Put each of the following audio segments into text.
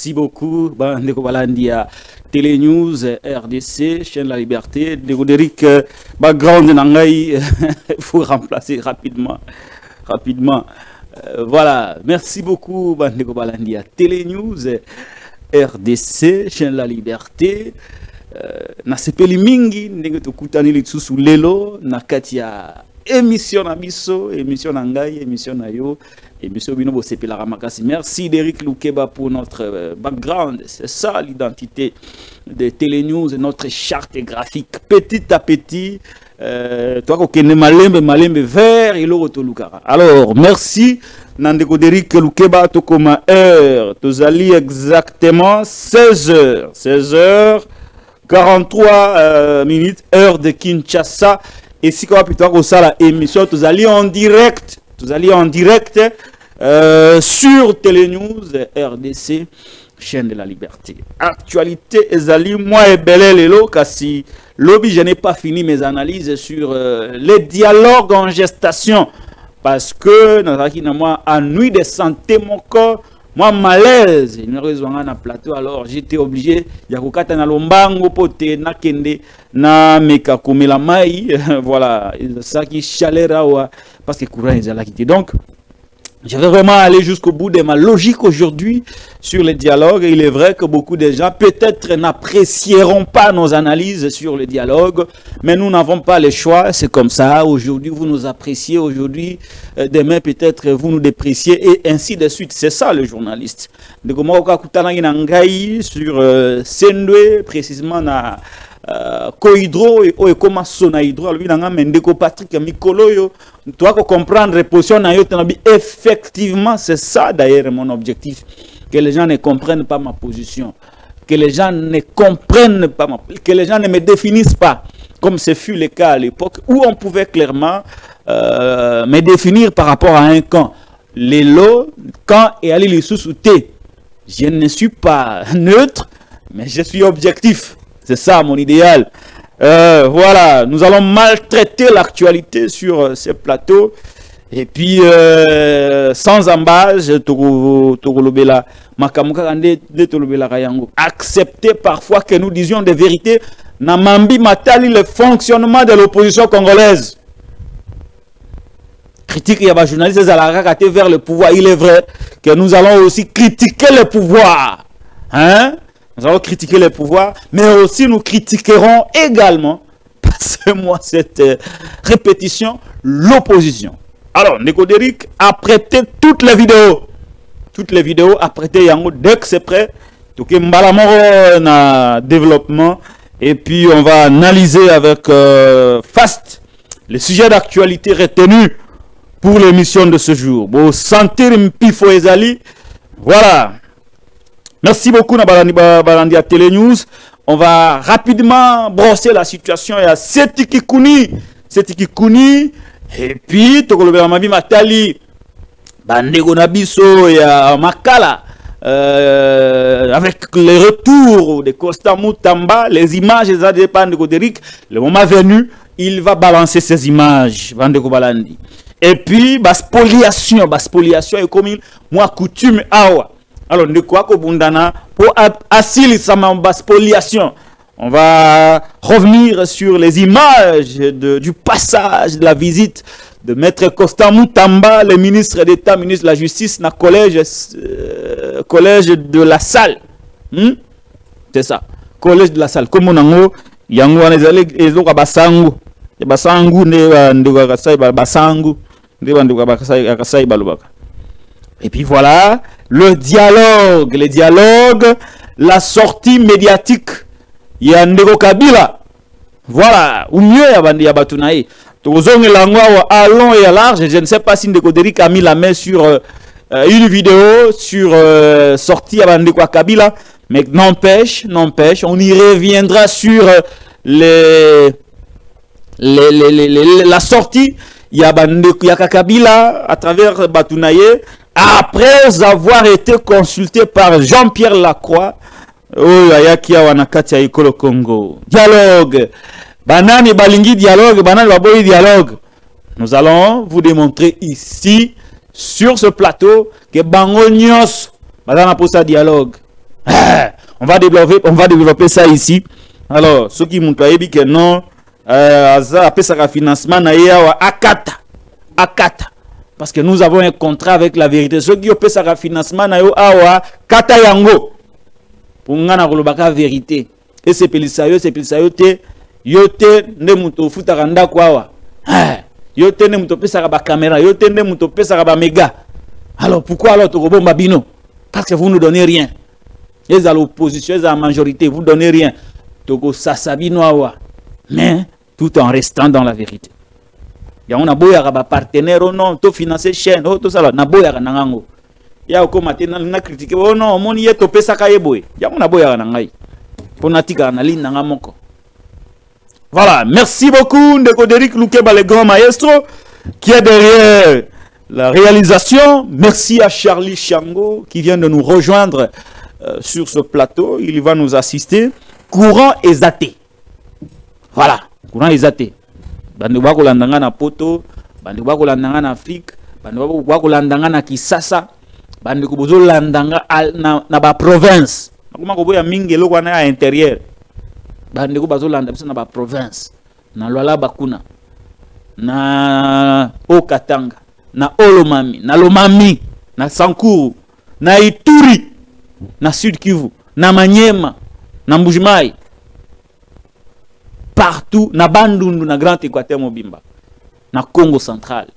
merci beaucoup. Ndeko Balandia, Télé News, RDC, Chaîne de la Liberté. Dégodéric, background Nangaï, il faut remplacer rapidement. Voilà, merci beaucoup. Ndeko Balandia, Télé News, RDC, Chaîne de la Liberté. Na sepeli mingi, ndenge tokutani litsusu lelo, na katia émission na biso, émission na ngai, émission na yo, émission bino bo sepela ramakasi. Merci d'Eric Loukeba pour notre background. C'est ça l'identité de Télé News, notre charte graphique. Petit à petit, toi kokene malembe vert et l'autre lukara. Alors, merci Nandeko d'Eric Loukeba tokoma heure. Tozali exactement 16h 43 minutes, heure de Kinshasa. Et si quoi plutôt que ça, la émission, vous allez en direct, sur Télé News, RDC, Chaîne de la Liberté. Actualité, Ezali, moi et Belelo, kasi, lobby, je n'ai pas fini mes analyses sur les dialogues en gestation. Parce que, dans moi, ennui de santé, mon corps, moi, malaise, il me raison un plateau, alors j'étais obligé, il y a un na lombango pote, na kende, na meka komela mai, voilà, ça qui chaleur, parce que courant est là quitté. Donc, je vais vraiment aller jusqu'au bout de ma logique aujourd'hui sur les dialogues. Et il est vrai que beaucoup de gens peut-être n'apprécieront pas nos analyses sur les dialogues, mais nous n'avons pas le choix, c'est comme ça. Aujourd'hui, vous nous appréciez, aujourd'hui, demain peut-être vous nous dépréciez, et ainsi de suite. C'est ça le journaliste. De comment sur Sendwe, précisément na Kohydro et comment Sonahydro, lui nanga Mendeko Patrick Mikoloyo, toi comprendre la position na yo, effectivement c'est ça d'ailleurs mon objectif, que les gens ne comprennent pas ma position, que les gens ne comprennent pas que les gens ne me définissent pas, comme ce fut le cas à l'époque où on pouvait clairement me définir par rapport à un camp. Les lots, quand et aller les sous-souter, je ne suis pas neutre, mais je suis objectif. C'est ça mon idéal. Voilà, nous allons maltraiter l'actualité sur ces plateaux. Et puis, sans embâche, accepter parfois que nous disions des vérités. Namambi Matali, le fonctionnement de l'opposition congolaise. Critique, il y a des journalistes à la racater vers le pouvoir. Il est vrai que nous allons aussi critiquer le pouvoir. Hein? Nous allons critiquer les pouvoirs, mais aussi nous critiquerons également, passez-moi cette répétition, l'opposition. Alors, Ndeko-Déric a prêté toutes les vidéos. Toutes les vidéos a prêté Yango dès que c'est prêt. Donc, Mbalamoro na développement. Et puis, on va analyser avec Fast les sujets d'actualité retenus pour l'émission de ce jour. Bon, sentir Mpifo Ezali. Voilà. Merci beaucoup na Balandia Télé News. On va rapidement brosser la situation. Il y a Setiki Kuni. Et puis, Tokolobe Mabi Matali, Bandego Nabiso, il y a Makala. Avec les retours de Costa Moutamba, les images des Bandego d'Eric, le moment venu, il va balancer ces images. Bandego Balandi. Et puis, spoliation est comme moi coutume awa. Alors, de quoi que Bundana pour assurer sa spoliation. On va revenir sur les images du passage de la visite de Maître Costa Moutamba, le ministre d'État, ministre de la Justice, dans le collège de la Salle. C'est ça, collège de la Salle. Comme on a dit, il y a un basangu. Et puis voilà, le dialogue, la sortie médiatique. Il y a Ndeko Kabila. Voilà, ou mieux, il y a Batunaï. Allons et à large, je ne sais pas si Ndeko-Déric a mis la main sur une vidéo sur sortie à Ndeko Kabila, mais n'empêche, on y reviendra sur la sortie. Il y a Kabila à travers Batunaï. Après avoir été consulté par Jean-Pierre Lacroix, Congo. Dialogue. Banani balingi dialogue, banani baboyi dialogue. Nous allons vous démontrer ici, sur ce plateau, que bango nyos, badana pour ça dialogue. On va développer ça ici. Alors, ceux qui m'ont dit que non, après ça, financement, Akata. Parce que nous avons un contrat avec la vérité. Ceux qui ont fait ça, financement, Kata Yango. Pour nous, la vérité. Et c'est Pelisayo, yote ne muto futaranda kwa. Yote ne muto pesa ba caméra, yote ne muto pesa ba méga. Alors pourquoi alors to bomba bino? Parce que vous ne donnez rien. Ils à l'opposition, ils à la majorité, vous ne donnez rien. Togo sasabino awa. Mais tout en restant dans la vérité. Ya on a boya ba partenaire ou non, to financer chaîne, tout ça là, na boya na ngango. Ya ko matena na critiquer, oh non, mon yé to pesa ka yeboy. Ya on a boya na ngai. Ponatika na lina ngamoko. Voilà, merci beaucoup Ndeko Derrick Loukeba, le grand maestro qui est derrière la réalisation. Merci à Charlie Chango qui vient de nous rejoindre sur ce plateau. Il va nous assister. Courant Ezaté. Voilà, courant Ezaté. Bande bako landanga na poto, bande bako landanga na Afrique, bande bako landanga na Kisasa, bande kubozo landanga na ba province. Nakuma koboya mingi eloko na intérieur. Bande kubozo landanga na ba province. Na Luala Bakuna, na Okatanga, na Olomami, na Lomami, na Sankuru, na Ituri, na Sud Kivu, na Maniema, na Mbujimai. Partout, na Bandundu, na Grand Équateur Mobimba, na Congo central,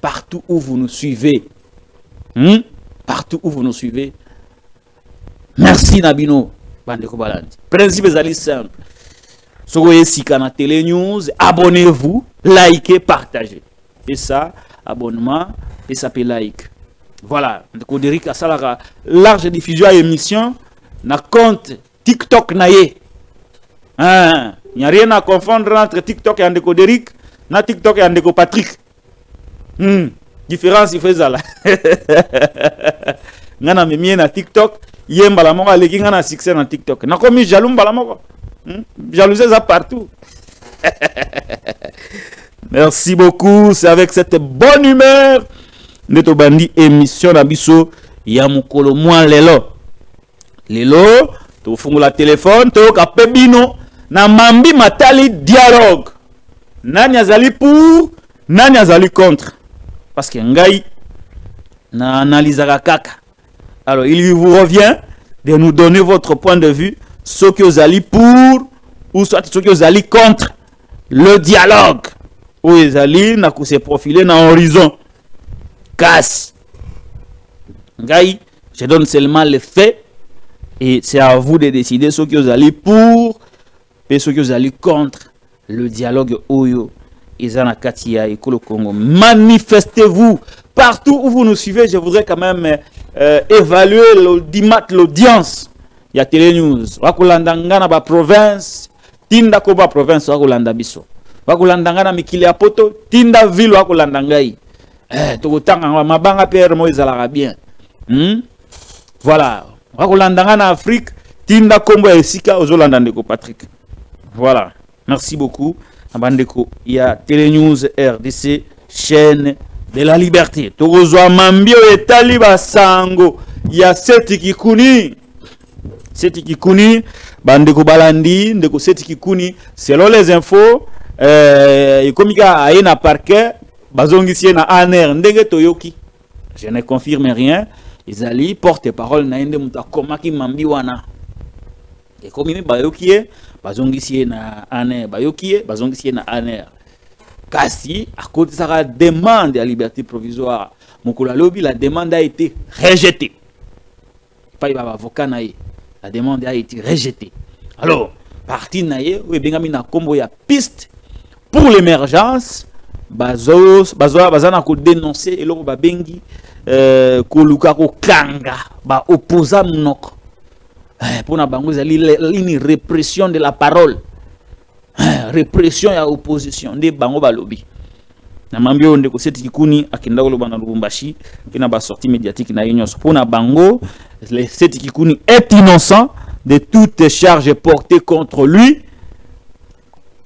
partout où vous nous suivez, partout où vous nous suivez, merci Nabino, Bandeko Balandi. Principe est simple. Si vous voyez Sikana Télé News, abonnez-vous, likez, partagez. Et ça, abonnement, et ça peut like. Voilà, Ndeko Derrick a ça large diffusion à émission, na compte TikTok naye. Il n'y a rien à confondre entre TikTok et Ndeko Derrick, na TikTok et Ndeko Patrick. Différence, il fait ça là. Ngana mimie na TikTok, yemba la moko aleki ngana succès na TikTok. Na komi jaloux mbala moko. Jalousie ça partout. Merci beaucoup. C'est avec cette bonne humeur Neto Bandi émission na biso ya mukolo mwa lelo. Lelo to fungula téléphone to kapebino na mambi matali dialogue. Nani azali pour, nani azali contre. Parce que ngai na analysera kaka. Alors il vous revient de nous donner votre point de vue, ceux qui vous allez pour ou soit ceux qui vous allez contre le dialogue. Où ils allez na se profiler dans l'horizon. Casse. Ngai, je donne seulement les faits et c'est à vous de décider ceux qui vous allez pour et ceux qui vous allez contre le dialogue Oyo. Izana Katia et Kolo Congo. Manifestez-vous partout où vous nous suivez. Je voudrais quand même évaluer l'audience. Il y a Télé News. Wakulandanga na ba province. Tinda ko ba province wakulanda biso. Wakulandanga na mikili ya poto. Tinda ville wakulandangai. Tokotanga mabanga père Moïse ala bien. Voilà. Wakulandanga na Afrique. Tinda kombo ya esika ozolanda Ndeko Patrick. Voilà. Merci beaucoup. Abandeko, il y a Télé News RDC, chaîne de la liberté. Tokozwa mambio etali basango. Il y a Seti Kikuni. Seti Kikuni, bandeko balandi, ndeko Seti Kikuni. Selon les infos, ikomika aena parquet, bazongisie na aner ndenge toyoki. Je ne confirme rien. Izali porte-parole na ende muta komaki mambi wana. Ekomi bayokie. Bazongisie na aner, bayokie, bazongisie na aner. Kasi, à côté de ça, demande à liberté provisoire. Mokula Lobi, la demande a été rejetée. Pas avocat naïe. La demande a été rejetée. Alors, parti naïe, oui, bien na kombo ya piste pour l'émergence. Bazana ko dénoncer et l'on ba bengi koluka ko kanga ba opposant mnoko. Pour na bango une répression de la parole, répression ya opposition de bango balobi na mambio ndeko Seti Kikuni akenda koloba na Lubumbashi pina ba sortie médiatique na union pour na bango le Seti Kikuni est innocent de toutes charges portées contre lui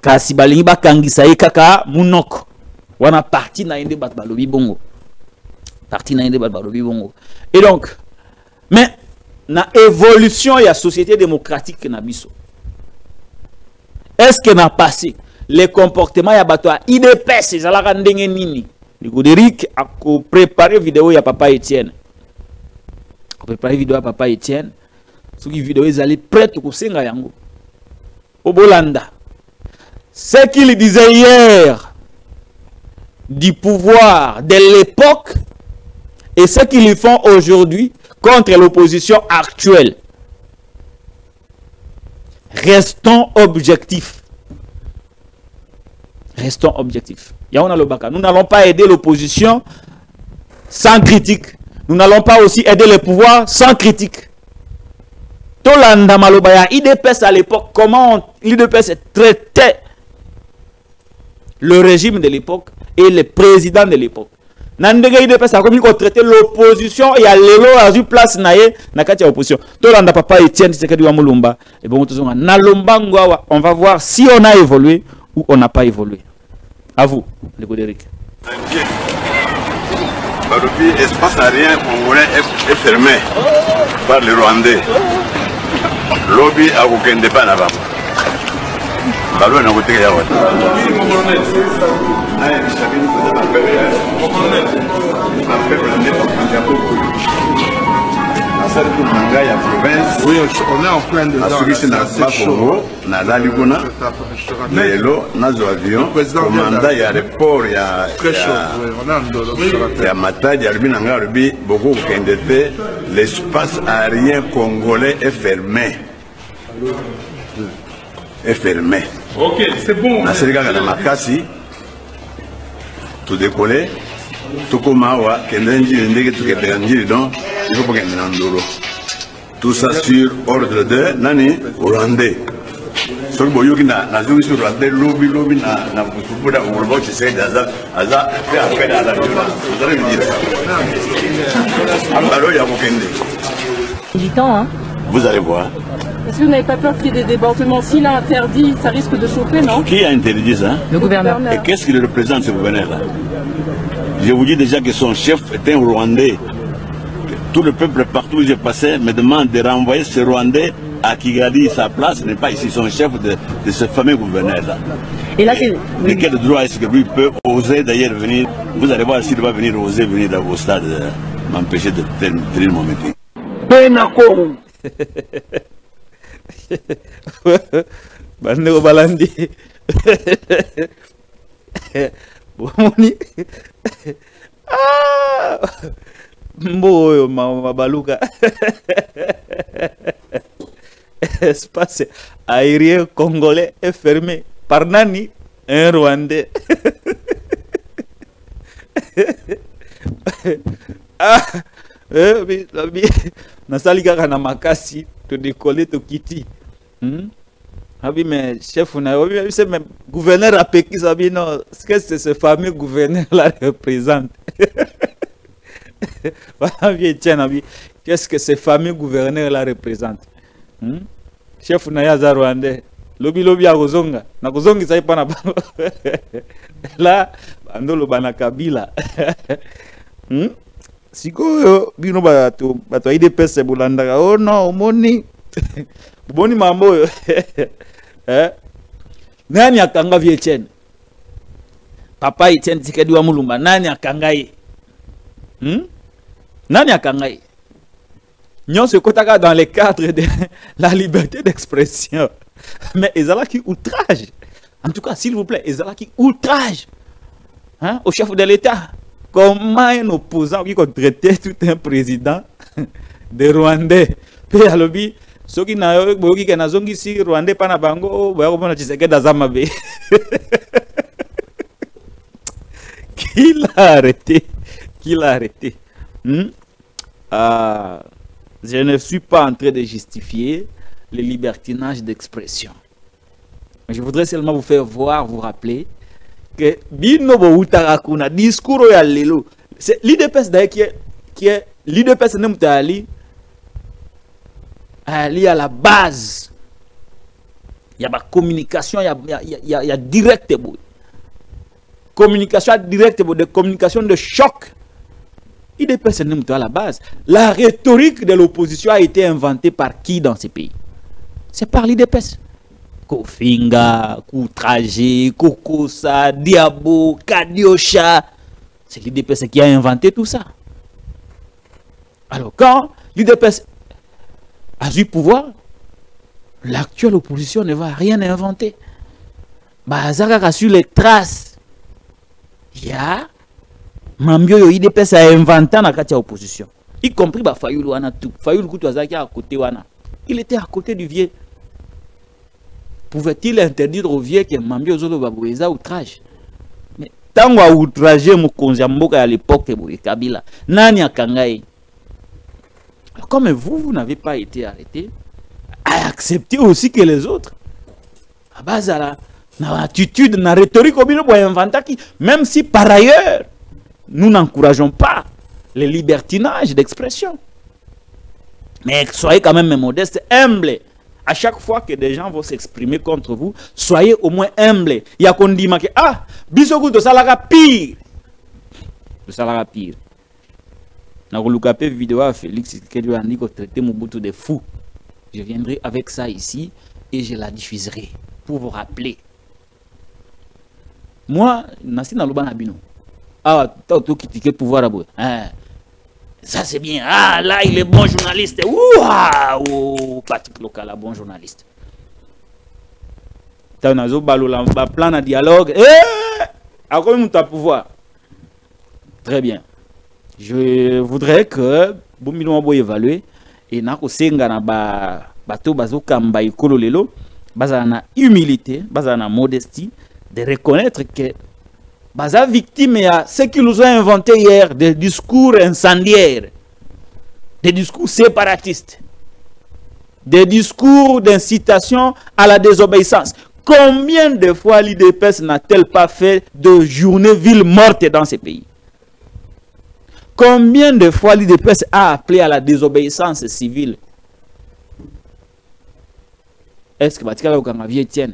kasi balingi bakangisa ye kaka munoko wana parti na inde bat balobi bongo, parti na inde bat balobi bongo. Et donc mais na évolution de la société démocratique na biso. Est-ce que na passé les comportements ya bato a IDPS ezalaka ndenge nini? Godéric a préparé vidéo ya papa Etienne. A préparé vidéo ya papa Etienne. Ce qui vidéo ezali prête ko senga yango. Obolanda. Ce qu'il disait hier du pouvoir de l'époque et ce qu'ils font aujourd'hui contre l'opposition actuelle. Restons objectifs. Restons objectifs. Nous n'allons pas aider l'opposition sans critique. Nous n'allons pas aussi aider le pouvoir sans critique. Tolanda Malobaya, IDPS à l'époque, comment l'IDPS traitait le régime de l'époque et le président de l'époque. Nandega IDPS a commis qu'on traitait l'opposition et à l'élo a eu place naïe na katia opposition. Tolanda papa Etienne Tshisekedi wa Mulumba. Et bon, on va voir si on a évolué ou on n'a pas évolué. À vous, le Godéric. L'espace aérien congolais est fermé par les Rwandais. Lobby a aucun débat là-bas. Ballon a côté là-bas. Oui, on est en plein dedans. Mais là, nous avions le mandat, il y a le port, il y a Matad, il y a beaucoup de l'espace aérien congolais est fermé. Est fermé. Ok, c'est bon. Na serika na makasi tout décoller tout comme awa kendenji ndenge tuketenganji donc il faut pas qu'il ndolo tout ça sur ordre de nani Rwandais so boyoki na zungi sur Rwandais lobby na kusubuda ulobo chise aza fait appel à la violence vous allez me dire ça ambalo ya kokende du temps hein. Vous allez voir. Est-ce que vous n'avez pas peur qu'il y ait des débordements? S'il a interdit, ça risque de chauffer, non? Qui a interdit ça? Le gouverneur. Et qu'est-ce qu'il représente, ce gouverneur-là? Je vous dis déjà que son chef est un Rwandais. Tout le peuple partout où j'ai passé me demande de renvoyer ce Rwandais à Kigali. Sa place n'est pas ici, son chef de ce fameux gouverneur-là. Et là, de quel droit est-ce que lui peut oser d'ailleurs venir? Vous allez voir s'il va venir oser venir dans vos stades, m'empêcher de tenir mon meeting. Bandeko balandi bomoni mboyo mabaluka espace aérien congolais est fermé par nani? Un Rwandais. Nasali kaka na makasi to décoller to kiti. Abi mais chef on a c'est même gouverneur à Pékin ça dit non ce que c'est ce fameux gouverneur là représente. Qu'est-ce que ce fameux gouverneur là représente? Chef na ya za Rwandais lobi ya kozonga na kozongi sai pa na là bandolo bana Kabila. Sikoyo bino bato IDPS bulandaka oh non omoni boni mambo nani akanga Etienne papa Etienne Tshisekedi wa Mulumba nani akanga ye nani akanga ye nyonso ekotaka dans le cadre de la liberté d'expression mais ezalaki outrage en tout cas s'il vous plaît ezalaki outrage au chef de l'État. Comment un opposant qui traiter tout un président de Rwandais? Puis à l'objet, ceux qui n'ont pas zongi si Rwandais pas na bango, bah comment tu sais que d'azamabe? Qui l'a arrêté? Qui l'a arrêté? Je ne suis pas en train de justifier le libertinage d'expression. Je voudrais seulement vous faire voir, vous rappeler que bino bo utarakuna discours ya lelo c'est l'IDPS d'ailleurs qui est l'IDPS nemutali ali à la base il y a ba communication il y a direct communication directe de communication de choc IDPS n'est pas à la base. La rhétorique de l'opposition a été inventée par qui dans ces pays? C'est par l'IDPS. Kofinga, Koutragé, Kokosa, Diabo, Kadiosha. C'est l'IDPS qui a inventé tout ça. Alors quand l'IDPS a eu pouvoir, l'actuelle opposition ne va rien inventer. Bazaka sur les traces. Il y a Mambio IDPS a inventé dans la opposition. Y compris Fayoulou Wana tout. Fayoulou Koutouazaki à côté Wana. Il était à côté du vieux. Pouvait-il interdire au vieux que Mambio Zolo Baboueza outrage? Mais tant qu'on outragé Moukonzamboka à l'époque de Kabila, Nani a Kangaï. Comme vous n'avez pas été arrêté, à accepter aussi que les autres, à base à l'attitude, dans la rhétorique, même si par ailleurs, nous n'encourageons pas les libertinages d'expression. Mais soyez quand même modestes, humbles. À chaque fois que des gens vont s'exprimer contre vous, soyez au moins humbles. Il y a qu'on dit que ah, bisoku de salara pire. De salara pire. Dans le vidéo à Félix qui lui a dit qu'on traitait Mobutu de fou. Je viendrai avec ça ici et je la diffuserai pour vous rappeler. Moi, Nassi Nalouba Nabino. Ah, t'as tout critiqué le pouvoir à bout. Ça c'est bien. Ah, là il est bon journaliste. Ouah, Patrick Lokala, bon journaliste. T'as un plan de dialogue. À quoi tu as pouvoir? Très bien. Je voudrais que Boumilou Mabo évalue et n'a pas senga na bateau bazo kamba ikolo lelo bazana humilité, bazana modestie de reconnaître que baza victime à ce qu'ils nous ont inventé hier, des discours incendiaires, des discours séparatistes, des discours d'incitation à la désobéissance. Combien de fois l'IDPS n'a-t-elle pas fait de journées villes mortes dans ces pays? Combien de fois l'IDPS a appelé à la désobéissance civile? Est-ce que Batikala Okanga Vietienne,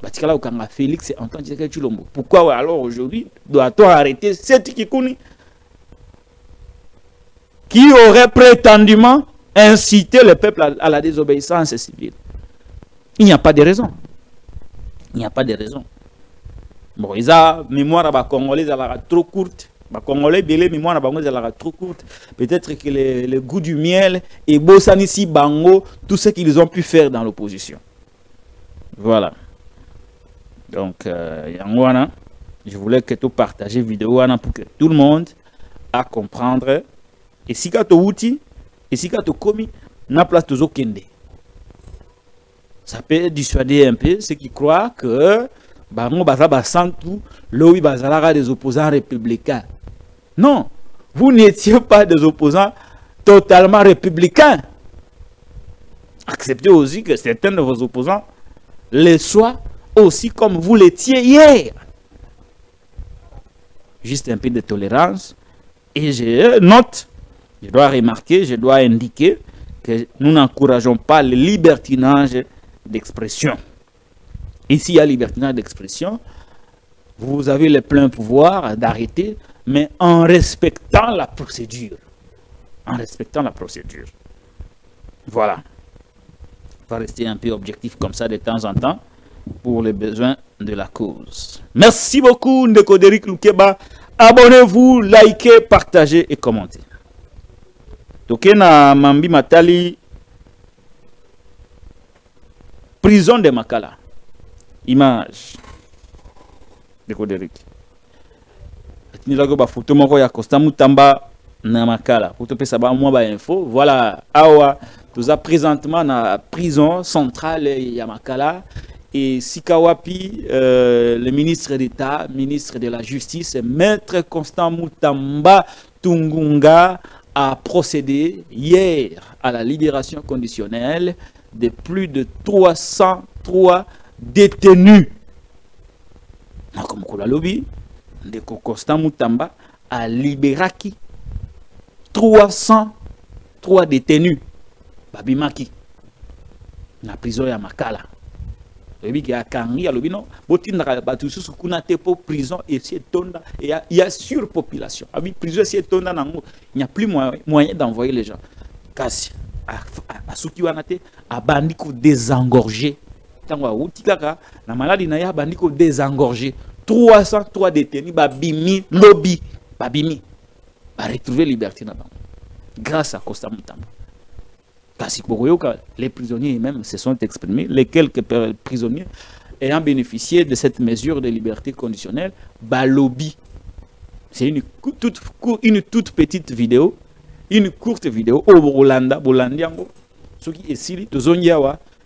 Batikala Okanga Félix en tant que Chulombo? Pourquoi alors aujourd'hui doit-on arrêter cette Kikouni qui aurait prétendument incité le peuple à la désobéissance civile? Il n'y a pas de raison. Il n'y a pas de raison. Bon, ils ont mémoire à Congolais trop courte. Les Congolais, mémoire trop courte. Peut-être que le goût du miel et Bossanissi Bango, tout ce qu'ils ont pu faire dans l'opposition. Voilà. Donc, je voulais que tu partages la vidéo pour que tout le monde a comprendre. Et si tu as outil, et si tu as commis, na place de Zokende. Ça peut dissuader un peu ceux qui croient que Bango Bazaba Santou, l'OI Bazalara des opposants républicains. Non, vous n'étiez pas des opposants totalement républicains. Acceptez aussi que certains de vos opposants le soient aussi comme vous l'étiez hier. Juste un peu de tolérance. Et je note, je dois remarquer, je dois indiquer que nous n'encourageons pas le libertinage d'expression. Ici, il y a libertinage d'expression. Vous avez le plein pouvoir d'arrêter, mais en respectant la procédure. En respectant la procédure. Voilà. On va rester un peu objectif comme ça de temps en temps pour les besoins de la cause. Merci beaucoup, Ndeko Derrick Lukeba. Abonnez-vous, likez, partagez et commentez. Tokena Mambi Matali, prison de Makala. Image. Ndeko Derrick. Nilago ba photo moko ya Costa Mutamba na Makala. Pour te pesa ba moi ba info. Voilà. Awa. Nous avons présentement la prison centrale ya Makala. Et Sikawapi, le ministre d'État, ministre de la Justice, Maître Constant Mutamba Tungunga a procédé hier à la libération conditionnelle de plus de 303 détenus. Comme on l'a lobby, Constant Mutamba a libéré 303 détenus. Babimaki, la prison ya Makala. Il y a Kangi, il y a Botinda, Batusus, Kunate pour prison et c'est tonda. Il y a surpopulation. Avec prison, c'est tonda, il n'y a plus moyen d'envoyer les gens. Kasi, à Sukiwanate, à Bandiko désengorgé. Tant que la maladie n'a pas Bandiko désengorgé. 303 détenus, Babimi, lobby, Babimi, va retrouver liberté là-bas. Grâce à Costa Mutamba. Les prisonniers même se sont exprimés, les quelques prisonniers ayant bénéficié de cette mesure de liberté conditionnelle, lobby. C'est une toute petite vidéo, une courte vidéo au Bolanda, ce qui est ici,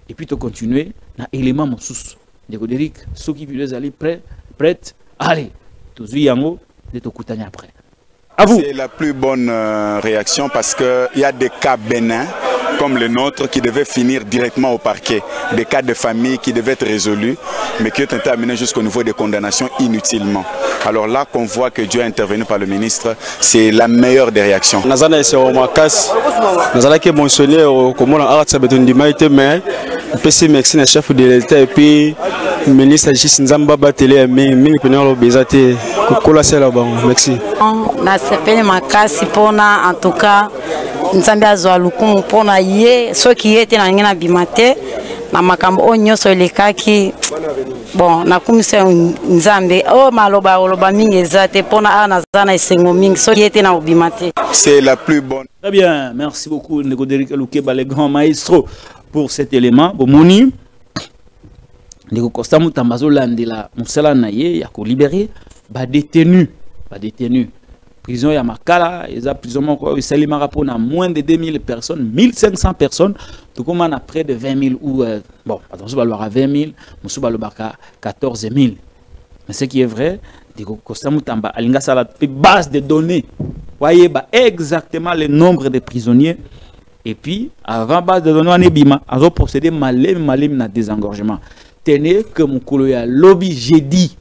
et puis tu continues dans l'élément moussous. Dégodéric, ceux qui veulent aller prêts, allez, tu yango, de te coûter après. C'est la plus bonne réaction parce qu'il y a des cas bénins comme le nôtre qui devaient finir directement au parquet, des cas de famille qui devaient être résolus, mais qui ont été amenés jusqu'au niveau des condamnations inutilement. Alors là qu'on voit que Dieu est intervenu par le ministre, c'est la meilleure des réactions. Nazana est sur ma casse, Nazana qui est mentionné comment on a arrêté de mais PC Maxine chef de l'État et puis le ministre Agis Nzamba Batele mais penalo bezate kola sela ba merci. Na sepele makasi pona en tout cas Nzambe azwa lukumu pona ye ceux qui étaient na ngena bimate na makambo onyoso lekaki bon na kumisa Nzambe o maloba oloba mingi ezate pona anazana esengo mingi ceux qui étaient na bimate. C'est la plus bonne. Très bien, merci beaucoup Negodéric Lukeba le grand maestro pour cet élément. Bomoni Ndeko Costa Mutamba zolandela musala na ye ya ko libérer ba détenu. Prison ya Makala, ils ont prison encore Salimara pour moins de 2000 personnes, 1500 personnes, tout comme on a près de 20 000 ou bon, attention, on va 20 000, on va 14 000. Mais ce qui est vrai, Ndeko Costa Mutamba alinga sala base de données. Voyez exactement le nombre de prisonniers. Et puis, avant base de données, on est bima, on a procédé malem na désengorgement. Tenez que mon coloya lobby j'ai dit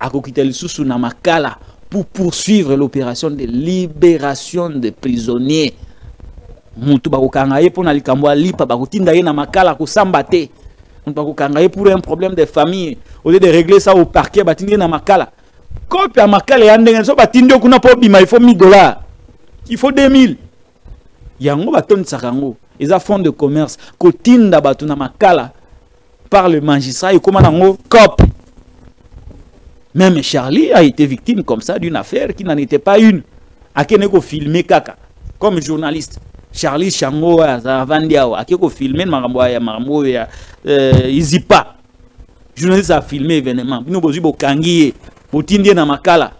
à Kokitel Soussou na Makala pour poursuivre l'opération de libération des prisonniers. Moutou bakokangaye pour na likambo lipa bakotinda ye na Makala ko sambate. Moutou bakokangaye pour un problème de famille au lieu de régler ça au parquet batindi na Makala. Copie à Makala ya ndenge so batindi kuna po bima il faut $1000. Il faut 2000. Yango baton sakango, ils ont fonds de commerce kotinda batu na Makala par le magistrat et comment nango cop. Même Charlie a été victime comme ça d'une affaire qui n'en était pas une. A keneko filmer kaka comme journaliste. Charlie Chango a vandiao a keneko filmer marambo ya Izipa. Journaliste a filmé événement. Bino bozu bokangiye potindie na Makala.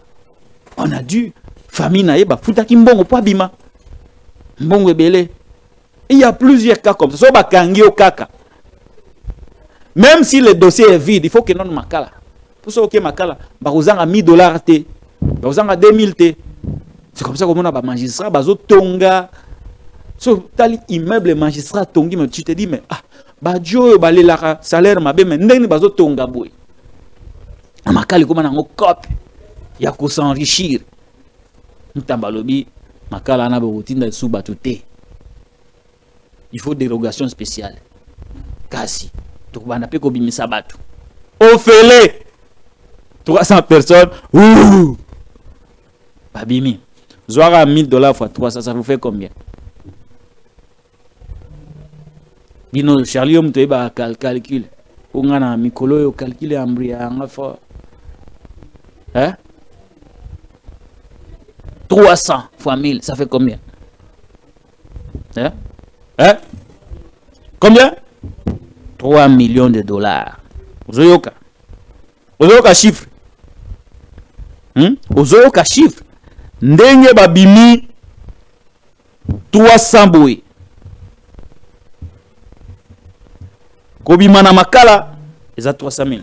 On a dû famille na yeba futaki mbongo po bima. Mbongo ebele. Il y a plusieurs cas comme ça. So bakangi o kaka. Même si le dossier est vide, il faut que non Makala. Pour ça, ok, Makala, bazanga $1000 té, bazanga 2000 té. C'est comme ça qu'on a un magistrat, bazo tonga. So, tali immeuble magistrat tongi, mais tu te dis, mais ah, badjo balé la salaire ma bé, mais n'en bazo tonga boy. Makala comme un cop, il y a qu'à s'enrichir. N'tambalobi, Makala na routine sous batouté. Il faut dérogation spéciale. Kasi. Donc, on a pu combiner ça batou. Au fêlé 300 personnes. Ouh! Babimi. Zoara $1000 fois 300, ça vous fait combien? Bino, Charlie, on te calcule. On a un micro, calcule un bria. Hein? 300 fois 1000, ça fait combien? Hein? Hein? Combien? 3 millions de dollars. Ozoyoka. Ozoyoka chiffre. Ozoyoka chiffre. Ndenge babimi 300 boy. Kobima na Makala, ils ont 300 000.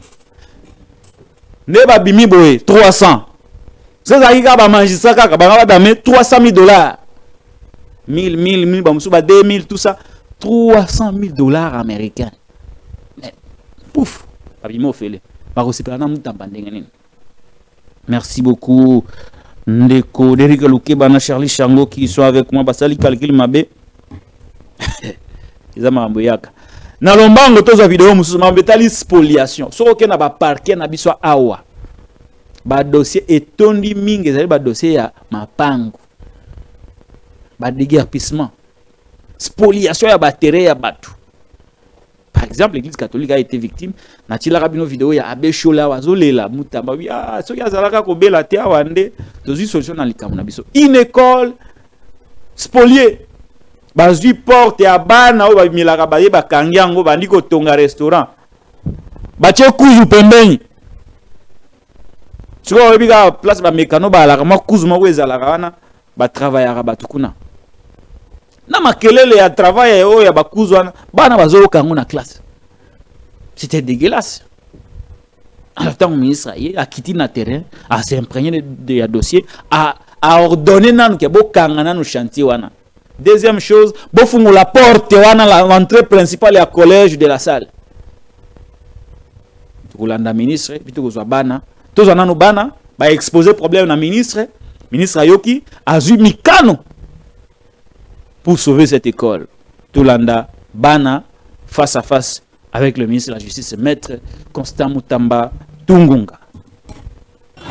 Ne babimi boy 300. C'est ça qui va manger ça kaka ba dame 300 000 dollars. 1000 ba musuba 2000 tout ça 300 000 dollars américains. Pouf, merci beaucoup Ndeko Déric Lukeba, Charlie Chango qui sont avec moi. Basali calcul mabé. Na lombango toza vidéo mususu mambetali spoliation. So oke na ba parquet na biso awa. Ba dossier etondi mingi ezali ba dossier ya mapango. Ba déguerpissement. Spoliation ya ba terrain ya batu. Par exemple, l'église catholique a été victime. Natila rabino vidéo ya abe shola wazolela mutamba. Ah, so ya zalaka ko bela te awande. Tozi solution na likamu na biso. Une école spoliée. Bazui porte ya bana o ba milaka ba yeba kangiango bandi ko tonga restaurant. Bache kuzu pembeni. Siko obiga place ba mekano ba la ma kuzu ma wezalaka wana ba travailler ba tukuna. Na makelele ya travail o ya ba kuzu wana bana bazolo kango na classe. C'était dégueulasse. Alors tant ministre a quitté na terrain, a s'imprégné de dossier, a ordonné nanu ke bo kangana no chantier wana. Deuxième chose, bofungo la porte wana l'entrée principale ya collège de la salle. Tulanda ministre bitu kozwa bana, tozo nanu bana ba exposer problème na ministre ayoki azu mikano pour sauver cette école. Tulanda bana face à face avec le ministre de la Justice, maître Constant Mutamba Tungunga.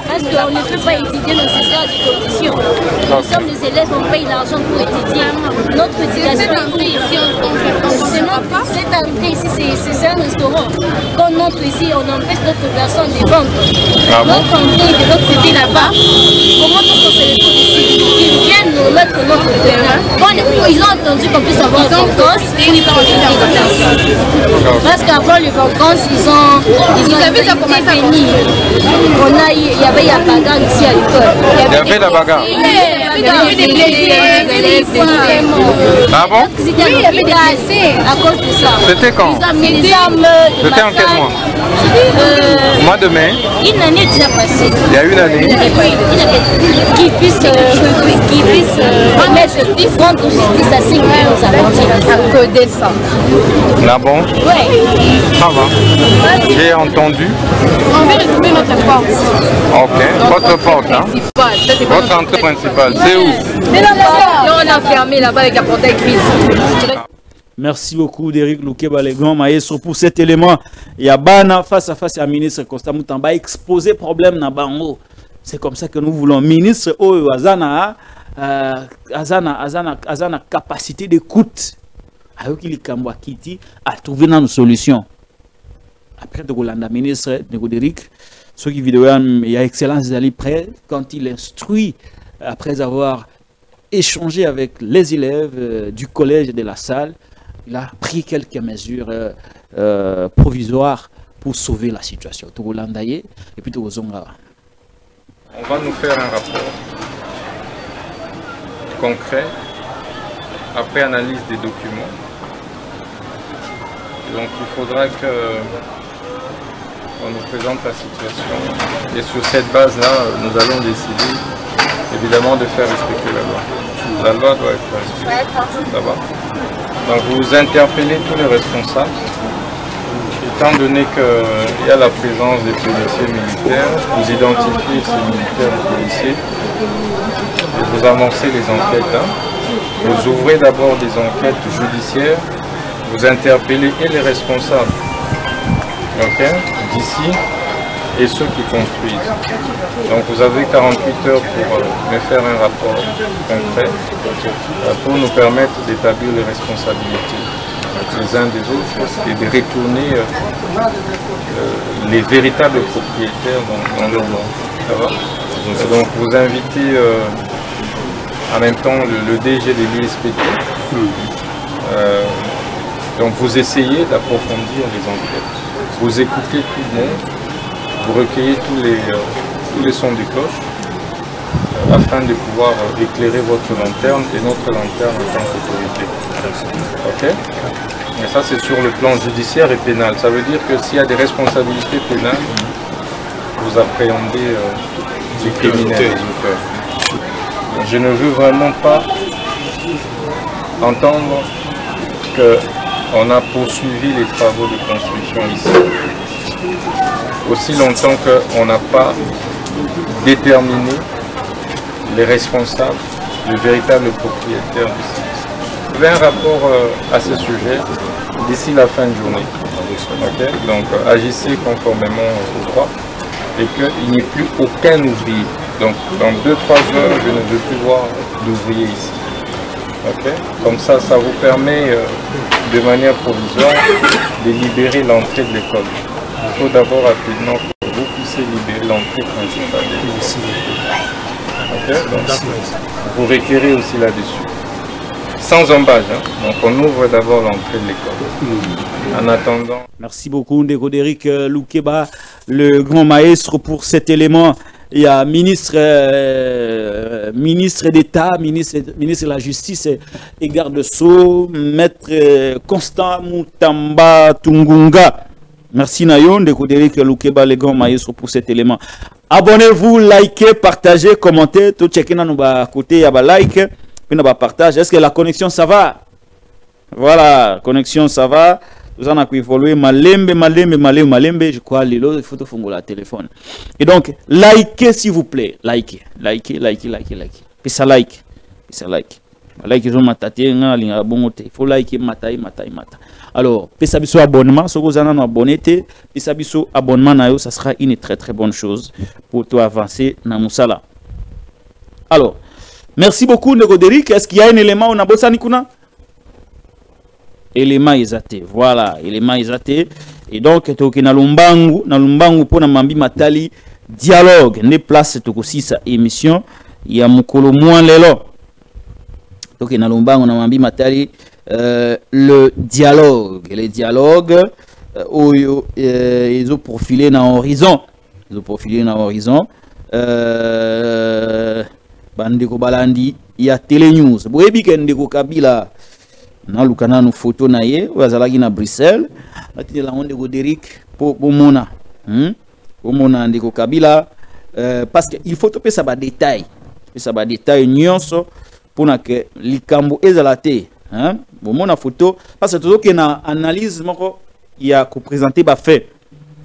Parce qu'on ne peut pas étudier nos étudiants de conditions. Nous sommes les élèves, on paye l'argent pour étudier. Notre éducation est prise. Cette entrée ici, c'est un restaurant. Quand on entre ici, on empêche d'autres personnes de vendre. Notre entrée de l'autre côté là-bas, comment est-ce qu'on se retrouve ici? Ils viennent nous mettre notre terrain. Ils ont entendu qu'on puisse avoir des vacances et ils profitent des vacances. Parce qu'avant les vacances, ils ont venir. On a eu. Il y avait la bagarre ici à l'école. Il y avait la bagarre. Ah bon? Oui, il y avait des blessés à cause de ça. C'était quand? C'était en quel mois? Au mois de mai. Une année déjà passée. Il y a une année. Qui puisse remettre rendre justice à 5 millions à coder ça. Là bon? Oui. Ça va. J'ai entendu. On veut retrouver notre porte. Ok. Votre porte, hein? Votre entrée principale, c'est où? C'est là-bas. On a fermé là-bas avec la portail grise. Merci beaucoup d'Éric Loukeba Legon Maestro pour cet élément. Yabana face à face à ministre Constant Mutamba exposer problème na bango. C'est comme ça que nous voulons. Ministre Oyo Azana capacité d'écoute. Ayoki likambo akiti à trouver une solution. Après de Golanda ministre D'Éric, ce qui vidéo il y a excellence d'aller prêt quand il instruit après avoir échangé avec les élèves du collège et de la salle. Il a pris quelques mesures provisoires pour sauver la situation. Et puis on va nous faire un rapport concret après analyse des documents. Donc il faudra que on nous présente la situation. Et sur cette base-là, nous allons décider évidemment de faire respecter la loi. La loi doit être respectée. Ça va. Donc vous interpellez tous les responsables, étant donné qu'il y a la présence des policiers militaires, vous identifiez ces militaires et policiers, et vous amorcez les enquêtes. Vous ouvrez d'abord des enquêtes judiciaires, vous interpellez et les responsables d'ici et ceux qui construisent. Donc vous avez 48 heures pour me faire un rapport concret pour nous permettre d'établir les responsabilités les uns des autres et de retourner les véritables propriétaires dans leur nom. Ça va? Donc vous invitez en même temps le DG de l'ISPT. Donc vous essayez d'approfondir les enquêtes. Vous écoutez tout le monde, vous recueillez tous les sons de cloche afin de pouvoir éclairer votre lanterne et notre lanterne en tant qu'autorité. Ok? Mais ça c'est sur le plan judiciaire et pénal. Ça veut dire que s'il y a des responsabilités pénales, vous appréhendez les criminels. Donc, je ne veux vraiment pas entendre qu'on a poursuivi les travaux de construction ici aussi longtemps qu'on n'a pas déterminé les responsables, les véritables propriétaires du site. un rapport à ce sujet d'ici la fin de journée. Okay? Donc agissez conformément au droit et qu'il n'y ait plus aucun ouvrier. Donc dans 2-3 heures, je ne veux plus voir d'ouvriers ici. Okay? Comme ça vous permet de manière provisoire de libérer l'entrée de l'école. Il faut d'abord rapidement que vous puissiez libérer l'entrée principale de l'école. Okay? Donc, vous requérez aussi là-dessus. Sans embâche, hein? Donc on ouvre d'abord l'entrée de l'école. En attendant. Merci beaucoup Ndeko Derrick Loukeba, le grand maestre, pour cet élément. Il y a ministre d'État, ministre de la Justice et garde-sceau, maître Constant Moutamba Tungunga. Merci Nayon, Ndeko Derrick Loukeba, le grand maestre, pour cet élément. Abonnez-vous, likez, partagez, commentez. Tout checker dans nos côté, il y a like. Partage. Est-ce que la connexion ça va? Voilà, connexion ça va. Nous en avons évolué malembe. Je crois il faut faire le téléphone. Et donc, likez s'il vous plaît. Likez. Puis ça like. Like ils ont mataté, il faut liker mata. Alors, puis ça biso abonnement, si vous avez un abonné, puis ça biso abonnement, ça sera une très très bonne chose pour toi avancer dans Moussala. Alors, merci beaucoup Ndeko Derrick. Est-ce qu'il y a un élément où on a bossé Nikuna? Élément isaté. Voilà, élément isaté. Et donc, toki na lumbangu pour namambi matali dialogue. Ne place tokosi sa émission. Il y a mukolo moins lelo. Toki na lumbangu namambi matali le dialogue. Les dialogues où ils ont profilé dans l'horizon. Bandeko Balandi, il y a Télé News. Boyebi ke Ndeko Kabila na lukana no photo na ye wazalaki na Bruxelles. Ati la Ndeko Derrick po bomona. Bomona Ndeko Kabila parce que il faut toper ça ba détail. Ça ba détail nyonso pona ke likambo ezalate, bomona photo parce que toujours que na analyse moko il a ko présenter ba fait.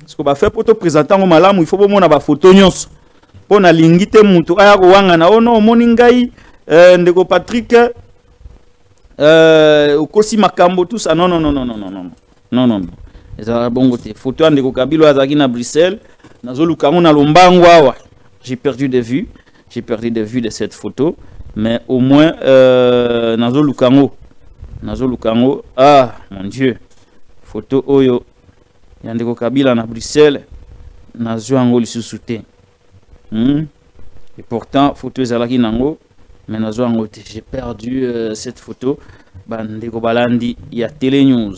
Ce que ba fait pour te présenter ngo malamu il faut bomona ba photo nyonso. Pour na lingite mutu aya ko wanga na ono omoni ngai Ndeko Patrick okosi makambo tout ça non ezala bongo te photo Ndeko Kabila azaki na Bruxelles nazoluka ngo na lombango awa j'ai perdu de vue de cette photo mais au moins nazoluka ngo ah mon Dieu photo oyo ya Ndeko Kabila na Bruxelles nazwa ngo lisusu te. Et pourtant, photo ezalaki nango, mais j'ai perdu cette photo. Ndeko Balandi, il y a Télé News.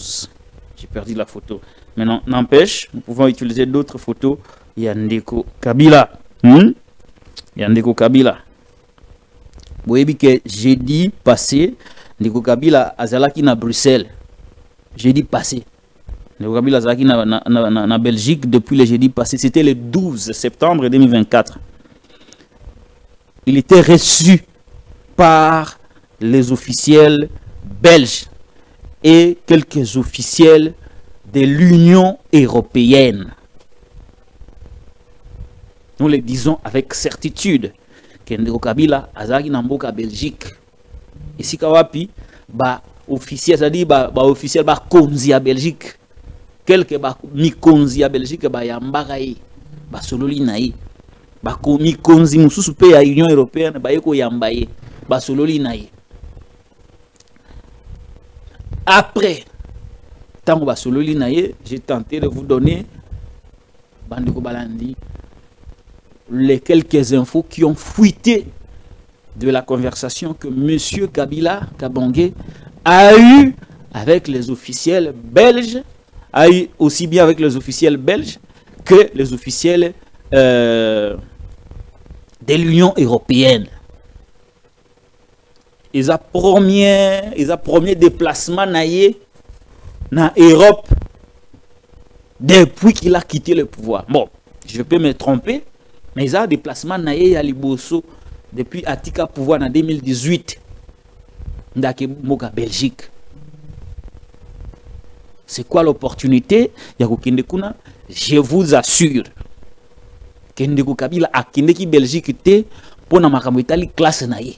J'ai perdu la photo. Mais non, n'empêche, nous pouvons utiliser d'autres photos. Il y a Ndeko Kabila. Il y a Ndeko Kabila. Vous voyez que jeudi passé, Ndeko Kabila azalaki na Bruxelles. Jeudi passé. Ndeko Kabila azalaki na Belgique depuis le jeudi passé. C'était le 12 septembre 2024. Il était reçu par les officiels belges et quelques officiels de l'Union européenne. Nous le disons avec certitude que Ndeko Kabila azalaki na mboka Belgique. Ici kawapi ba officiel, c'est-à-dire ba officiel ba konzi à Belgique. Quelques ba mi konzi à Belgique ba yambaka yi ba sololi na yi. Ba mi konzi mususu pe ya Union européenne ba yeko yamba yi ba sololi na yi. Après tango ba sololi na yi, j'ai tenté de vous donner Bandeko Balandi les quelques infos qui ont fuité de la conversation que M. Kabila Kabangé a eu avec les officiels belges, a eu aussi bien avec les officiels belges que les officiels de l'Union européenne. Ils ont premier déplacement dans l'Europe depuis qu'il a quitté le pouvoir. Bon, je peux me tromper, mais ils ont un déplacement à Liboso depuis Atika pouvoir en 2018 dans la Belgique. C'est quoi l'opportunité? Je vous assure que Ndeko Kabila a Belgique pour na makambo itali classe naye.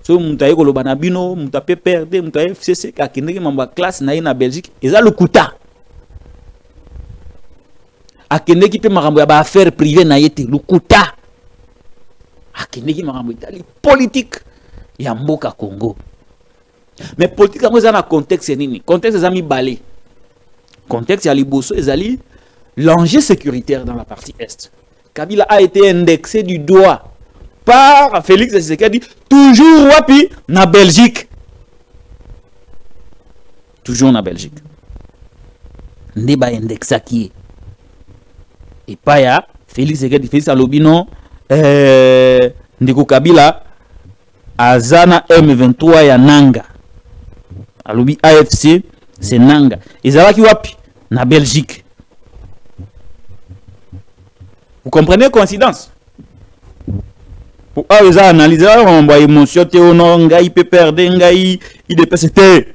so mutaye ko lobana bino mutape perdre mutaye FCC ka kindeki mamba classe na ina Belgique eza lokuta akendeki pe makambo ya ba affaire privée na yete lokuta akendeki makambo itali politique ya mboka Congo. Mais politique yango eza na contexte nini? Contexte eza mibale. Contexte ya liboso ezali l'enjeu sécuritaire dans la partie est. Kabila a été indexé du doigt par Félix Tshisekedi, toujours wapi na Belgique. Toujours na Belgique. Ndeba indexa qui et pas ya Félix Tshisekedi Félix Alobino ndiko Kabila azana M23 ya Nanga. Alobi AFC c'est Nanga. Ezalaki wapi na Belgique. Vous comprenez coïncidence? Pour eux analyser on voit émotion te non ngai peut perdre ngai il dépasse te.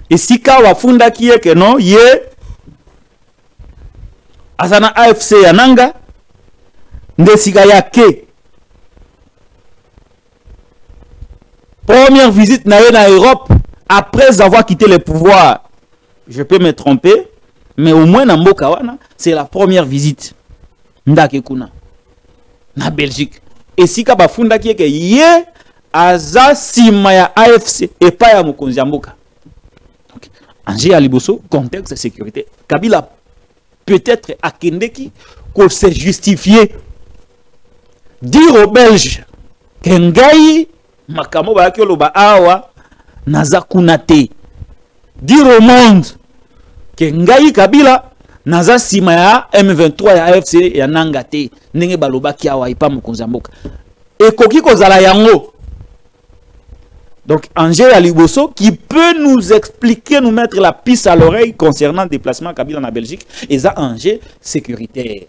Et si ka wafunda qui est que non ye azana AFC ya Nanga ndesika yake. Première visite na Europe après avoir quitté le pouvoir. Je peux me tromper, mais au moins na mboka wana c'est la première visite. Ndake kuna na Belgique. Et si ka bafunda ki ke ye aza sima ya AFC et pas ya mokonzi ya mboka. Donc Angé Aliboso contexte de sécurité. Kabila peut-être akendeki ko se justifier dire aux Belges que ngai makamo ba ki loba awa naza kuna te. Dire au monde que ngai Kabila naza sima ya M23 ya AFC ya Nanga te ndenge baloba ki awa ipa mokonzi mboka ekoki kozala yango. Donc Angé Aliboso qui peut nous expliquer, nous mettre la piste à l'oreille concernant le déplacement Kabila en Belgique et ça enjeu sécuritaire.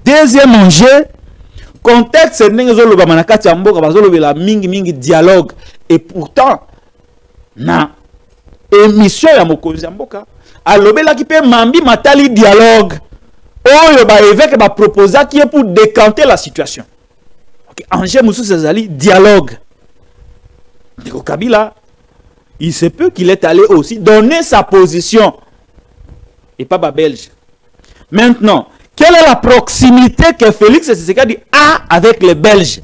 Deuxième enjeu, contexte ndenge zoloba manakati ya mboka bazolobela mingi dialogue et pourtant na émission ya mokonzi mboka alobela ki pe mambi matali dialogue oyo ba évêque ba proposa qui est pour décanter la situation. OK, Angé Moussou Sezali dialogue. Diko Kabila il se peut qu'il est allé aussi donner sa position et pas ba belge. Maintenant, quelle est la proximité que Félix Tshisekedi a avec les Belges?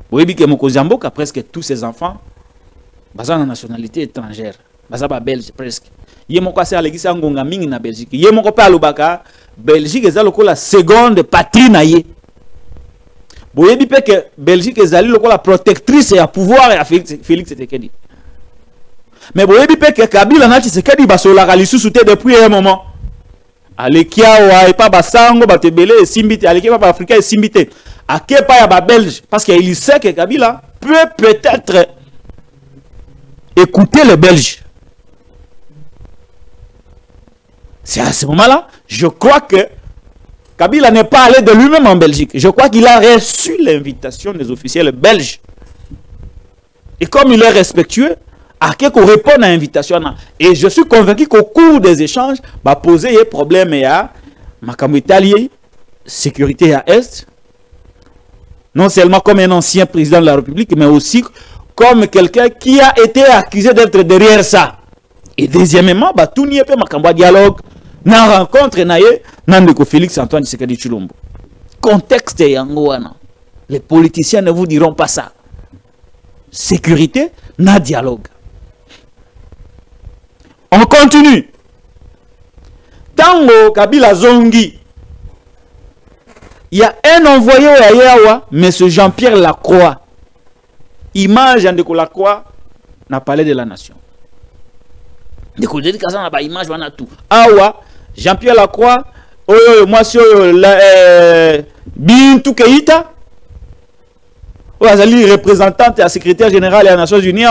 Vous voyez que mokonzi mboka presque tous ses enfants baza na nationalité étrangère. Baza ba belge presque. Ye moko ase alegisa ngonga mingi na Belgique. Ye moko pa alobaka Belgique eza lokola seconde patrie na ye. Boyebi pe que Belgique ezali lokola protectrice ya pouvoir ya Félix Tshisekedi. Mais boyebi pe que Kabila na Tshisekedi basolaka lisusu te depuis un moment. Alekia wa e pa basango batebele e simbite alekia pa Afrika e simbite. Ake pa ya ba belge parce qu'il sait que Kabila peut-être écouter les Belges. C'est à ce moment-là, je crois que Kabila n'est pas allé de lui-même en Belgique. Je crois qu'il a reçu l'invitation des officiels belges. Et comme il est respectueux, à qui qu'on répond à l'invitation. Et je suis convaincu qu'au cours des échanges, va poser des problèmes à Makamo Italien, sécurité à Est, non seulement comme un ancien président de la République, mais aussi comme quelqu'un qui a été accusé d'être derrière ça. Et deuxièmement, tout n'y est pas Makamba dialogue, na rencontre naye, nandeko Félix Antoine Tshisekedi Tshilombo. Contexte yangoana. Les politiciens ne vous diront pas ça. Sécurité, na dialogue. On continue. Tango Kabila Zongi. Il y a un envoyé à Yawa, M. Jean-Pierre Lacroix. Image de Lacroix n'a parlé de la nation. De côté de Kazan, n'a pas image, on a tout. Awa, Jean-Pierre Lacroix, moi, sur Bintou Keïta, représentante et secrétaire général des Nations Unies.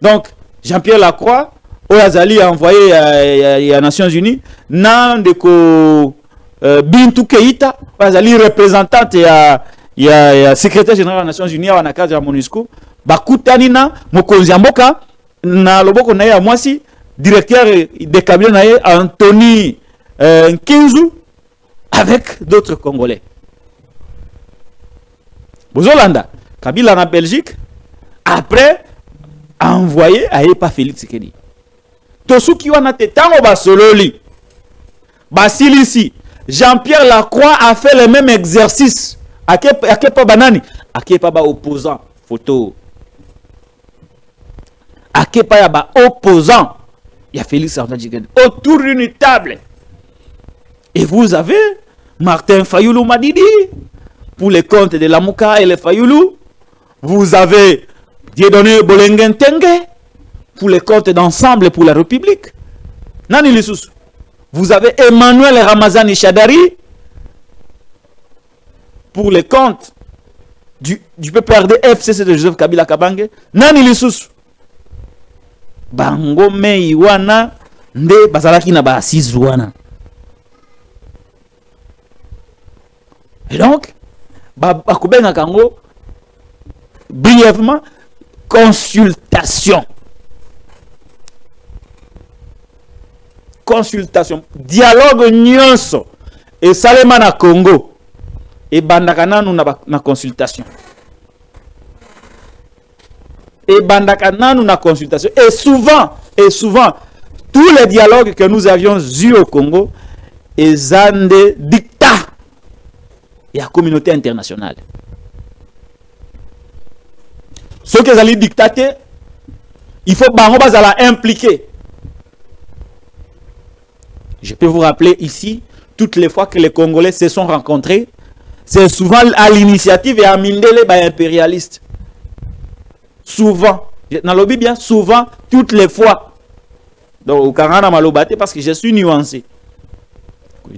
Donc, Jean-Pierre Lacroix, Azali a envoyé aux Nations Unies, Nandeko Bintou Keïta, Azali représentante et secrétaire général des Nations Unies à la cadre de la MONUSCO, Bakutanina, Mokonzi Mboka, na loboko na ya mwasi, directeur de camion na Anthony Kinzu, avec d'autres Congolais. Bozolanda, Kabila en Belgique, après, a envoyé à pas Félix Tshisekedi. Tosu qui wana tetango basololi. Basilisi, Jean-Pierre Lacroix a fait le même exercice. Akepa banani, akepa ba opposant photo. Akepa ya ba opposant. Il y a Félix Tshisekedi autour d'une table. Et vous avez Martin Fayoulou Madidi pour les comptes de Lamouka et les Fayoulou. Vous avez Dieudonné Bolengen Tengue pour les comptes d'ensemble pour la République. Nani Lissous. Vous avez Emmanuel Ramazani Chadari pour les comptes du PPRD FCC de Joseph Kabila Kabange. Nani Lissous. Bango mei wana nde bazalaki na ba assise wana. Et donc, bakubenga kango brièvement consultation. Consultation, dialogue nyonso et salema na Congo et bandakana nous na consultation. Et bandakana nous na consultation et souvent tous les dialogues que nous avions eus au Congo et zande dictat et la communauté internationale. Ceux qui allaient dictater, il faut la impliquer. Je peux vous rappeler ici, toutes les fois que les Congolais se sont rencontrés, c'est souvent à l'initiative et à Mindele by impérialistes. Souvent, dans le bien, souvent, toutes les fois. Donc, au Karana Malobate, parce que je suis nuancé.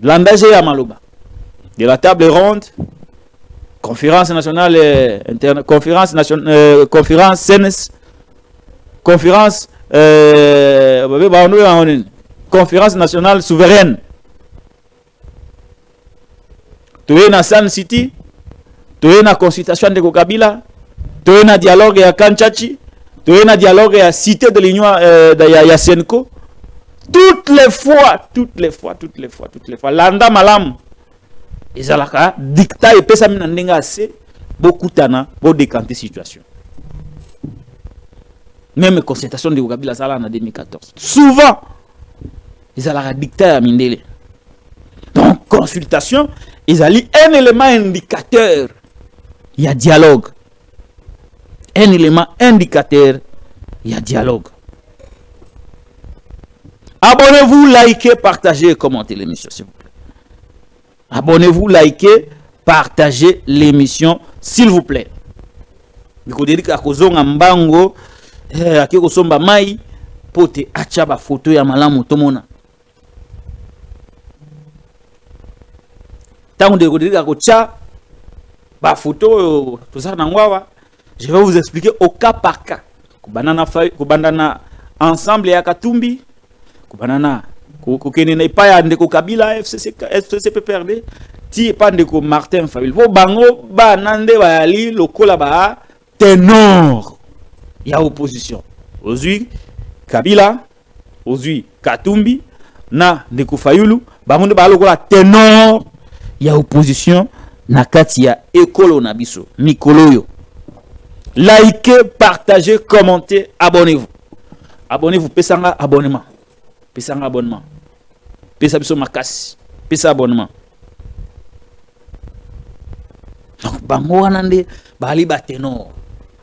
L'engagé à Maloba. De la table ronde, conférence nationale interne, conférence nationale, conférence CNS, conférence conférence nationale souveraine. Tu es na San City, tu es na consultation de Kabila, tu es na dialogue à Kanchachi, tu es na dialogue à Cité de l'Union de Senko. Toutes les fois, Landa Malam. Ezalaka dictat et pesa mina ndenga assez beaucoup tana pour décanter situation. Même consultation de Kabila sala en 2014. Souvent ezalaka dictat à Mindele. Donc consultation ezali un élément indicateur. Il y a dialogue. Un élément indicateur, il y a dialogue. Abonnez-vous, likez, partagez et commentez l'émission s'il vous plaît. Abonnez-vous, likez, partagez l'émission, s'il vous plaît. Vous dites que vous avez un bango, vous avez un mai, pour te acha ba photo ya malamu tomona. Tant que vous dites que vous avez ba photo, tout ça, je vais vous expliquer au cas par cas. Kubandana ensemble ya Katumbi, Kubanana. Kukene na ipa ya ndeko Kabila FCC PPRD ti pa ndeko Martin Fayulu vo bango ba nande ba ali lokola ba ténor ya opposition ozui Kabila ozui Katumbi na ndeko Fayulu bango nde ba lokola ténor ya opposition na kati ya ekolo na biso mikolo yo. Likez, partagez, commentez, abonnez-vous. Abonnez-vous, pesanga abonnement. Pesanga abonnement. Pesa biso makasi. Pesa abonnement. Donc, bango wanande, bali bateno.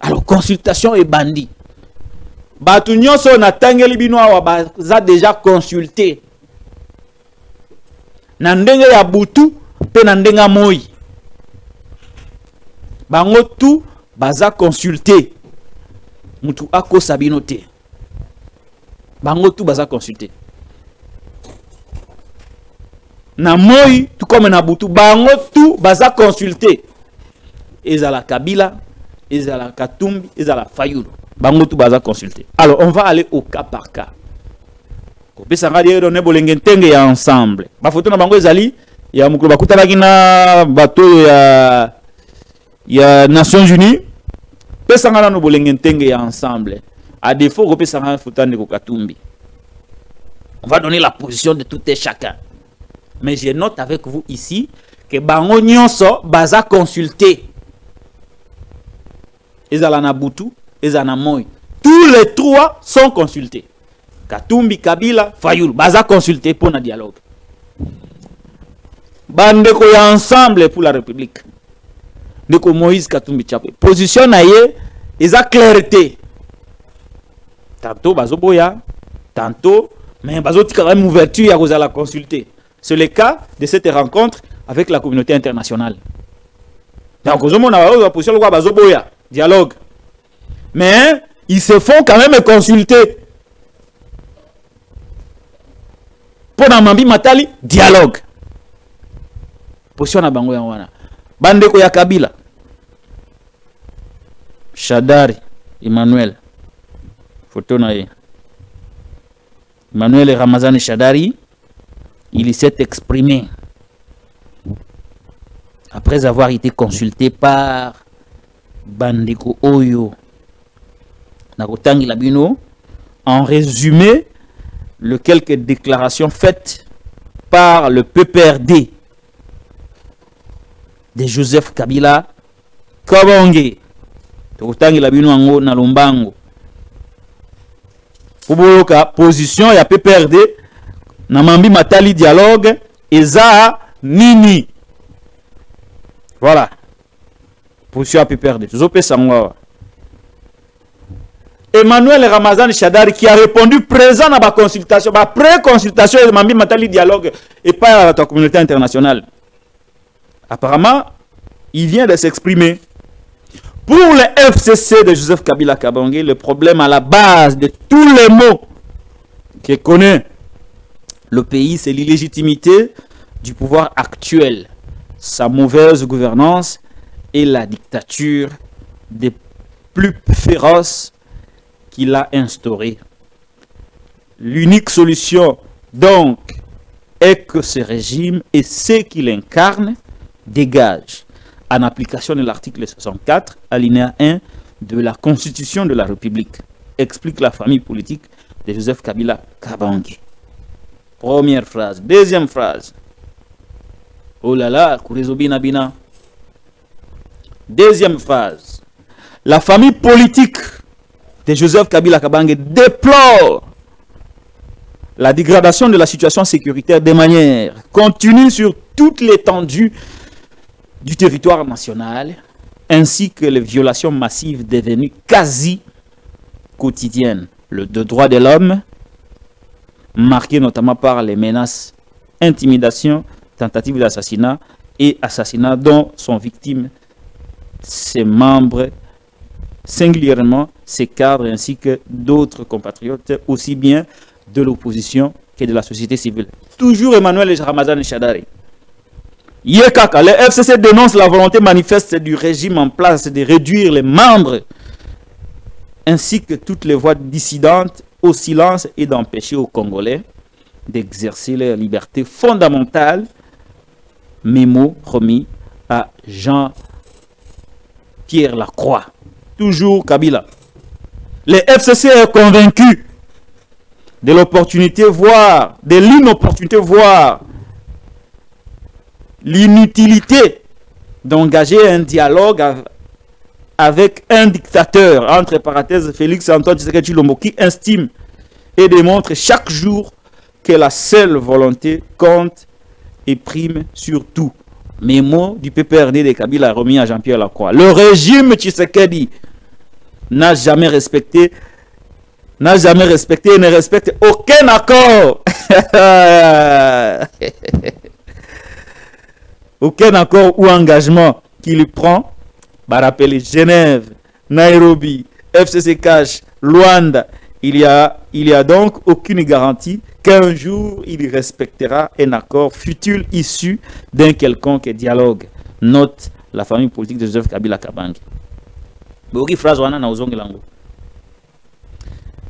Alors, consultation et bandi. Batu nyonso na tangeli bino awa baza déjà consulté. Na ndenge ya butu, pe na ndenga moi. Bango tout, baza consulté. Mutu ako sabinote. Bango tout baza consulté. Na moi tout comme na butu bango tout baza consulté. Ezala Kabila, ezala Katumbi, ezala Fayulu. Bango tout baza consulté. Alors on va aller au cas par cas. Ko pesa ngadi donné bolengentenge ya ensemble. Ba photo na bango ezali ya mukulu bakutana kina bato ya Nations Unies. Pesa ngana no bolengentenge ya ensemble. À défaut ko pesa ngana photo ndeko Katumbi. On va donner la position de tout et chacun. Mais je note avec vous ici que bango nyonso baza consulté. ezala na Butu, ezala na Moi. Tous les trois sont consultés. Katumbi, Kabila, Fayulu, baza consulté pour un dialogue. Bandeko ya ensemble pour la République. Ndeko Moïse Katumbi Tchapwe. Position na ye, eza clarté. Tantôt bazoboya, tantôt, mais bazo tika même ouverture à la consulter. C'est le cas de cette rencontre avec la communauté internationale. Donc, on a la position de bazoboya, dialogue. Mais ils se font quand même consulter. Pour Namambi Matali, dialogue. Position na bango ya wana. Bandeko ya Kabila. Shadari, Emmanuel. Photo na ye. Emmanuel Ramazani Shadari, il s'est exprimé après avoir été consulté par Bandeko Oyo. Nakotangi Labino, en résumé, les quelques déclarations faites par le PPRD de Joseph Kabila Kabange. Nakotangi Labino Ango na Lombango. Pour position ya PPRD Namambi Matali dialogue eza nini. Voilà. Position à PPRD. Emmanuel Ramazani Shadari qui a répondu présent dans la consultation, la pré-consultation de Namambi Matali dialogue et pas à la communauté internationale. Apparemment, il vient de s'exprimer. Pour le FCC de Joseph Kabila Kabange, le problème à la base de tous les maux que connaît le pays, c'est l'illégitimité du pouvoir actuel, sa mauvaise gouvernance et la dictature des plus féroces qu'il a instaurée. L'unique solution, donc, est que ce régime et ceux qui l'incarnent dégagent, en application de l'article 64, alinéa 1 de la Constitution de la République, explique la famille politique de Joseph Kabila Kabange. Première phrase. Deuxième phrase. Oh là là, Kurizobina Bina. Deuxième phrase. La famille politique de Joseph Kabila Kabange déplore la dégradation de la situation sécuritaire de manière continue sur toute l'étendue du territoire national, ainsi que les violations massives devenues quasi quotidiennes. Le droit de l'homme, marqué notamment par les menaces, intimidations, tentatives d'assassinat et assassinats dont sont victimes ses membres, singulièrement ses cadres ainsi que d'autres compatriotes, aussi bien de l'opposition que de la société civile. Toujours Emmanuel Ramazani Shadari. Yekaka, le FCC dénonce la volonté manifeste du régime en place de réduire les membres ainsi que toutes les voix dissidentes au silence et d'empêcher aux Congolais d'exercer leur liberté fondamentale. Mémo remis à Jean-Pierre Lacroix. Toujours Kabila. Le FCC est convaincu de l'opportunité, voire de l'inopportunité, voire l'inutilité d'engager un dialogue avec un dictateur, entre parenthèses Félix Antoine Tshisekedi Tshilombo, qui estime et démontre chaque jour que la seule volonté compte et prime sur tout. Mémo du PPRD de Kabila remis à Jean-Pierre Lacroix. Le régime Tshisekedi n'a jamais respecté et ne respecte aucun accord. Aucun accord ou engagement qu'il prend, bah rappeler Genève, Nairobi, FCC Cash, Luanda, il y a donc aucune garantie qu'un jour il respectera un accord futur issu d'un quelconque dialogue. Note la famille politique de Joseph Kabila Kabange.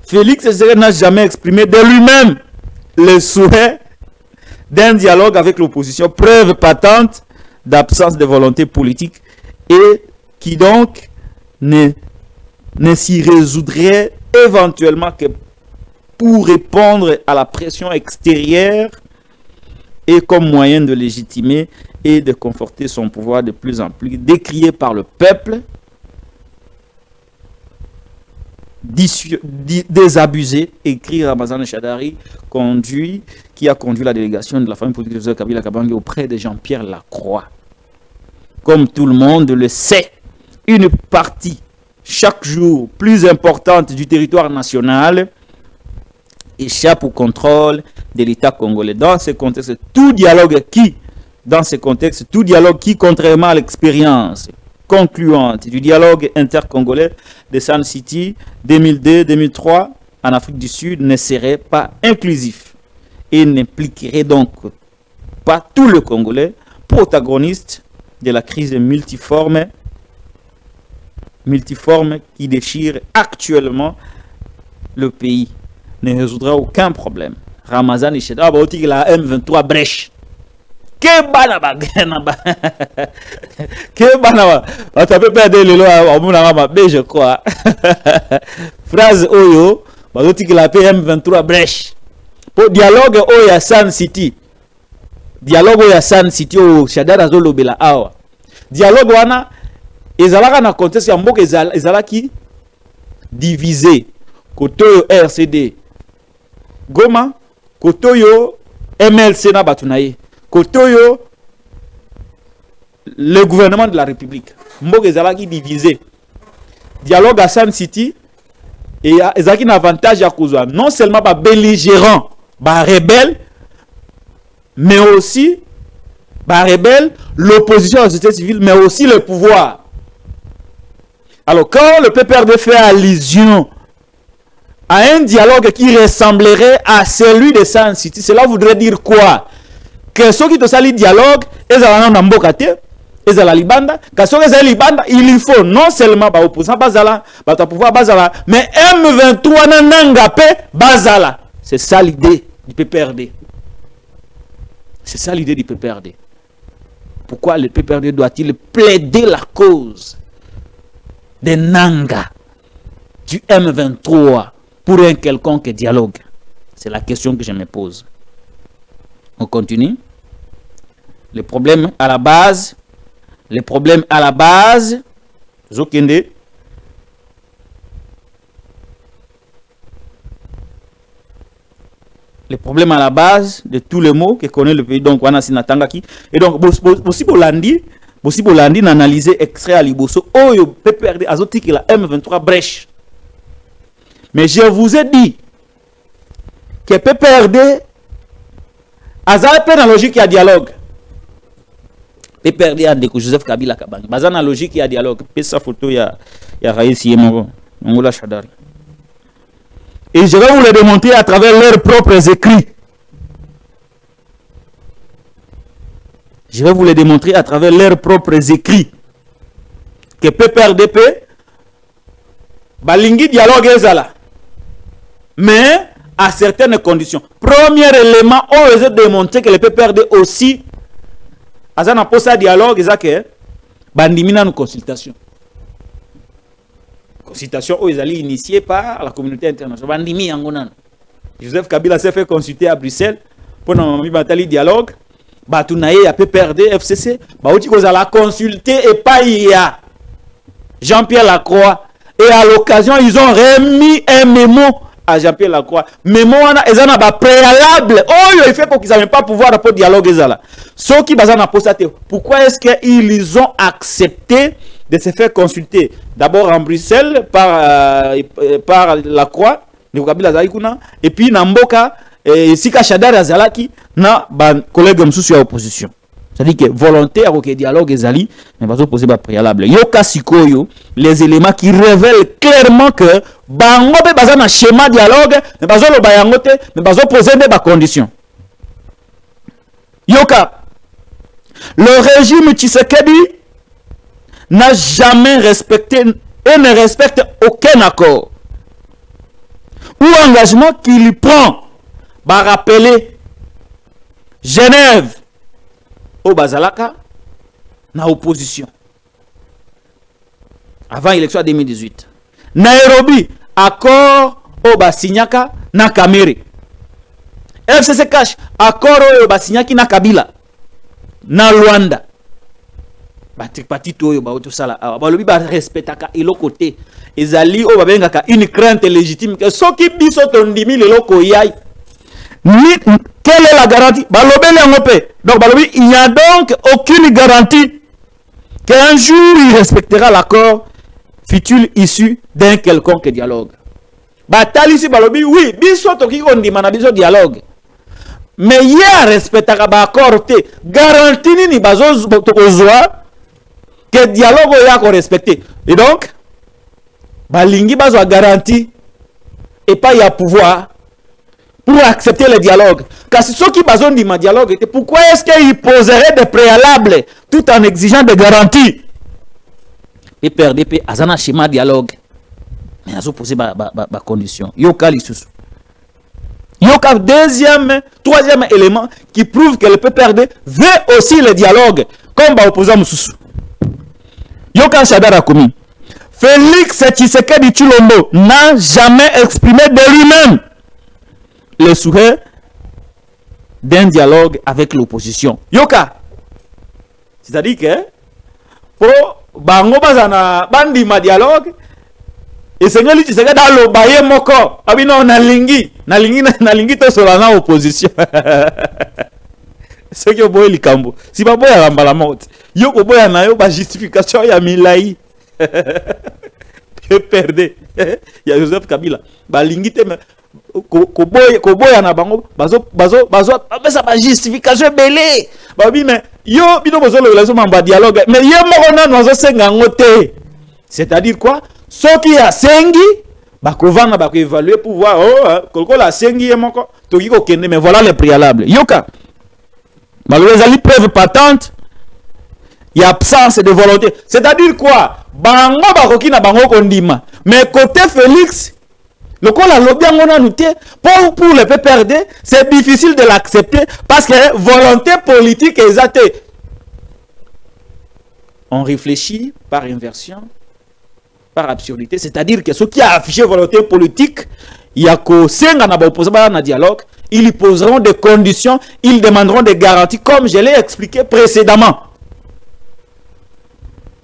Félix Tshisekedi n'a jamais exprimé de lui-même le souhait d'un dialogue avec l'opposition, preuve patente d'absence de volonté politique et qui donc ne s'y résoudrait éventuellement que pour répondre à la pression extérieure et comme moyen de légitimer et de conforter son pouvoir de plus en plus décrié par le peuple désabusé, écrit Ramazan Shadari, qui a conduit la délégation de la famille politique de Joseph Kabila Kabange auprès de Jean-Pierre Lacroix. Comme tout le monde le sait, une partie chaque jour plus importante du territoire national échappe au contrôle de l'État congolais. Dans ce contexte, tout dialogue qui, contrairement à l'expérience concluante du dialogue intercongolais de Sun City 2002-2003 en Afrique du Sud, ne serait pas inclusif et n'impliquerait donc pas tout le Congolais, protagoniste de la crise multiforme qui déchire actuellement le pays, ne résoudra aucun problème. Ramazan Isheda baoti la M23 brèche. Que banaba que banaba atape perdre le lo je crois. Phrase oyo baoti la M23 brèche. Pour dialogue oya Sun City. Dialogue oya Sun City o Shadara zolobela awa. Dialogue wana ezalaka na contexte ya mboka ezalaki divisé. Koto RCD Goma, Kotoyo MLC na batunaye, Kotoyo le gouvernement de la République. Mboka ezalaki divisé. Dialogue à Sun City et ezalaki un avantage à kozwa non seulement ba belligérant, ba rebelle, mais aussi ba rebelle, l'opposition à la société civile, mais aussi le pouvoir. Alors quand le PPRD fait allusion à un dialogue qui ressemblerait à celui de Sun City, cela voudrait dire quoi? Que ceux qui te salent dialogue, ils ont un mbokate, ils ont la libanda, que ceux qui ont libanda, il faut non seulement ba opposant bazala, ba pouvoir bazala, mais M23 nangape bazala. C'est ça l'idée du PPRD. C'est ça l'idée du PPRD. Pourquoi le PPRD doit-il plaider la cause des Nanga, du M23 pour un quelconque dialogue? C'est la question que je me pose. On continue. Le problème à la base, Zokende, le problème à la base de tous les mots que connaît le pays, donc wana sinatangaki. Et donc aussi Bolandi n'analyser extrait à Liboso, oyo PPRD azotique la M23 brèche. Mais je vous ai dit que PPRD a une logique qui a dialogue. PPRD a découvert Joseph Kabila Kabange. Bazan a logique qui a dialogue. Et sa photo, il y a Raïs Mongola Shadari. Et je vais vous le démontrer à travers leurs propres écrits. Je vais vous le démontrer à travers leurs propres écrits. Que PPRDP, balingi dialogue ezala. Mais à certaines conditions. Premier élément, on veut démontrer que le PPRD aussi, à un poste dialogue, c'est que bandimina une consultation. Consultation où ils allaient initiée par la communauté internationale. Bandimi Angonan. Joseph Kabila s'est fait consulter à Bruxelles pour un dialogue. Batounaye à PPRD, FCC. Baouti qu'on a consulté et pas IA. Jean-Pierre Lacroix. Et à l'occasion, ils ont remis un mémo à Jean-Pierre Lacroix. Mémo, ils ont un préalable. Oh, il fait pour qu'ils n'avaient pas pouvoir pour dialogue. Ceux qui ont posté, pourquoi est-ce qu'ils ont accepté de se faire consulter? D'abord en Bruxelles par Lacroix, et puis Namboka, et Sika Shadar Azalaki, na collègue de l'opposition. C'est-à-dire que volonté à aucun dialogue ezali, mais pas opposé par préalable. Yoka Sikoyo, les éléments qui révèlent clairement que bango be bazana schéma dialogue, mais pas lo bayangote, mais pas opposé des conditions. Yoka, le régime Tshisekedi n'a jamais respecté et ne respecte aucun accord ou engagement qu'il prend. Bah rappeler Genève au Bazalaka na opposition avant l'élection 2018. Nairobi accord au Basinyaka na Kamere. FCC cash accord au Basinyaki na Kabila na Luanda. balobi ba respectaka eloko te ezali o babengaka une crainte légitime que soki biso tondimi leloko yai ni quelle est la garantie balobeli yango pe donc balobi il n'y a donc aucune garantie qu'un jour il respectera l'accord fut-il issu d'un quelconque dialogue batalisi balobi oui biso toki kondima na biso dialogue mais ya respectaka ba accord te garantie nini bazo tokozwa que dialogue ya ko respecter et donc balingi bazwa garantie et pas ya pouvoir pour accepter le dialogue car si ceux qui bazon di ma dialogue pourquoi est-ce qu'il poserait des préalables tout en exigeant des garanties et PRDP azana schéma dialogue mais azo poser ba condition yoka lisusu yoka deuxième troisième élément qui prouve que le PPRD veut aussi le dialogue comme ba opposant mususu yoka Shadara Komi Félix Tshisekedi Tshilombo n'a jamais exprimé de lui-même le souhait d'un dialogue avec l'opposition. Yoka, c'est-à-dire que pour bango bazana bandi ma dialogue et Seigneur Tshisekedi dans le baye moko abino nalingi to solana opposition. Ce qui est beau likambo si ba boya rambala mot yoko boya na yo ba justification ya milai perdre ya Joseph Kabila ba lingite ko boya na bango bazo ça ba justification belé ba bi mais yo bino bozo le relation mamba dialogue mais ye moko na nozo senga ngote c'est-à-dire quoi ce qui a sengi ba ko vana ba ko évaluer pour voir kolko la sengi ye moko to ki ko kende mais voilà les préalables yoka malheureusement, preuve patente, il y a absence de volonté. C'est-à-dire quoi? Bango bakoki na bango kondima. Mais côté Félix, le col a lobby en noté pour le PPRD, c'est difficile de l'accepter parce que volonté politique est athée. On réfléchit par inversion, par absurdité. C'est-à-dire que ceux qui a affiché volonté politique, il y a que senga na ba opposé na dialogue. Ils poseront des conditions, ils demanderont des garanties, comme je l'ai expliqué précédemment.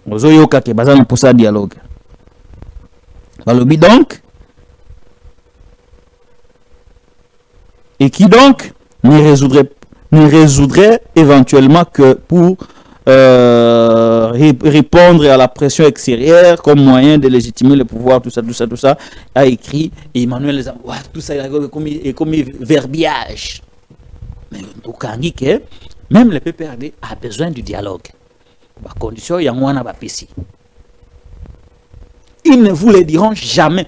Ozoyoka ke bazana pour ça dialogue. Balobi donc, et qui donc ne résoudrait éventuellement que pour répondre à la pression extérieure comme moyen de légitimer le pouvoir, tout ça, a écrit Emmanuel Zamboua, tout ça est comme verbiage. Mais au Kangi, même le PPRD a besoin du dialogue. La condition, il y a un PC. Ils ne vous le diront jamais.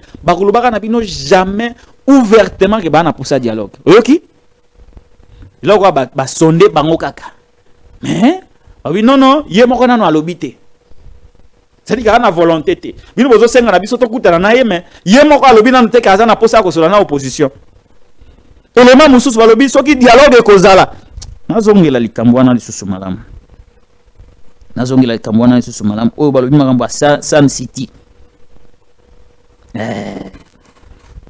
Jamais ouvertement que bana pour ça dialogue. Ok? Là, on va sonder bango kaka. Mais oui, non, il y a un alobité. C'est-à-dire qu'il y a une volonté. Il y a une opposition. Et le même sous balobi, ce qui dialogue est causal. Nazongela likambwana lisusu malamu. Nazongela likambwana lisusu malamu. Oyo balobi makambo Sun City.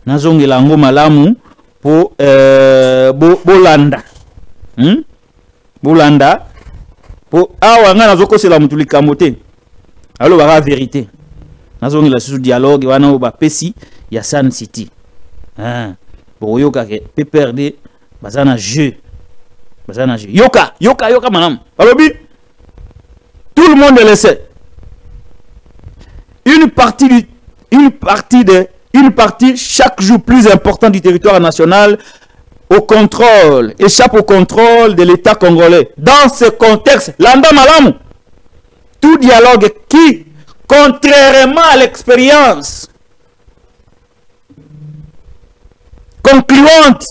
Nazongela ngo malamu po Bolanda. Bolanda. Pour awa nga nazoko c'est la mutuli kamote alors la vérité nazongi la sous dialogue wana ba pesi ya Sun City pour yoka ke PPRD bazana jeu yoka manam alobi tout le monde le sait une partie chaque jour plus importante du territoire national échappe au contrôle de l'État congolais. Dans ce contexte, l'anda malam, tout dialogue qui, contrairement à l'expérience concluante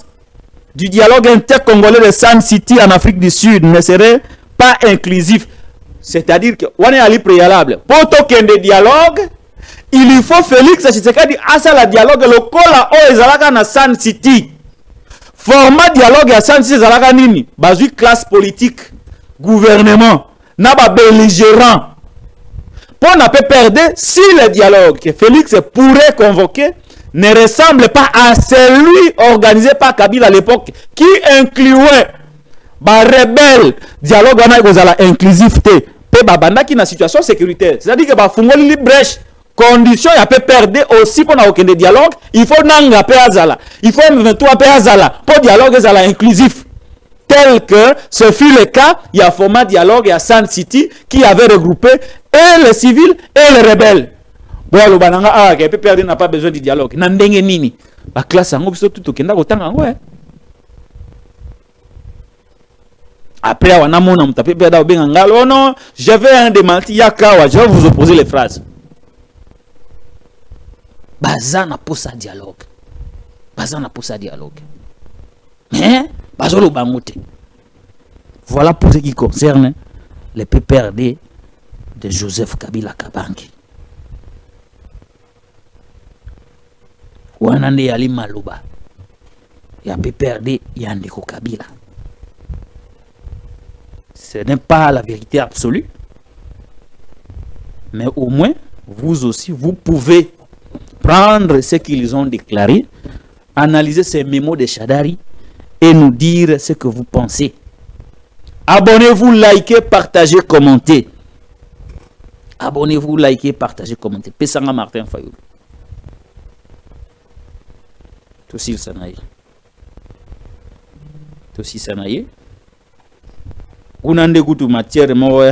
du dialogue intercongolais de Sun City en Afrique du Sud, ne serait pas inclusif. C'est-à-dire que, on est allé préalable. Pour qu'il y ait dialogue, il faut Félix Tshisekedi à la dialogue, le cola o ezalaka na Sun City. Format dialogue à Sun City zalaka nini? Bazui classe politique, gouvernement, n'a pas belligérant. Pour ne pas perdre, si le dialogue que Félix pourrait convoquer ne ressemble pas à celui organisé par Kabila à l'époque, qui incluait les rebelles, dialogue à la inclusivité, pe babanda qui na situation sécuritaire. C'est-à-dire que ba fungoli li brèche condition ya peut perdre aussi pour na aucun dialogue, il faut nanga pe azala. Il faut M23 pe azala pour dialogue azala inclusif. Tel que ce fut le cas, il y a format dialogue, il y a Sun City qui avait regroupé et les civils et les rebelles. Bon, le bananga ah, qui peut perdre n'a pas besoin de dialogue. Nandenge nini. La classe en groupe tout kenda kotanga ouais. Après on a mon nom tapé perda obenganga oh non, je vais un démenti yakawa, je vais vous opposer les phrases. Bazana pour ça dialogue. Bazana pour ça dialogue. Mais bazolo bangote. Voilà pour ce qui concerne les PPRD de Joseph Kabila Kabange. Wanande yali maluba ya PPRD yandeko Kabila. Ce n'est pas la vérité absolue, mais au moins vous aussi vous pouvez prendre ce qu'ils ont déclaré, analyser ces mémos de Chadari et nous dire ce que vous pensez. Abonnez-vous, likez, partagez, commentez. Abonnez-vous, likez, partagez, commentez. Pesanga Martin Fayoulou. Tosi Sanaye. Tosi Sanaye. Unande kutu matière mo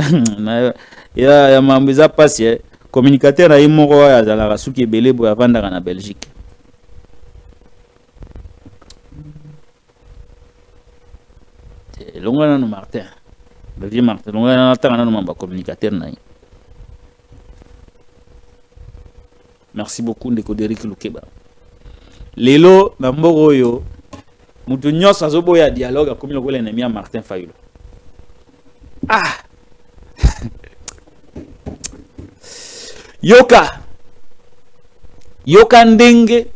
ya mambiza passe communicateur na imoko ya zala rasuki belebo avanda na Belgique. Longana no Martin. Le vieux Martin, longana na tanga no mamba communicateur na. Merci beaucoup ndeko Derrick Lukeba. Lelo na mboko yo mutu nyos azobo ya dialogue akomi lokola ennemi ya Martin Fayoulou. Ah. Yoka Ndenge,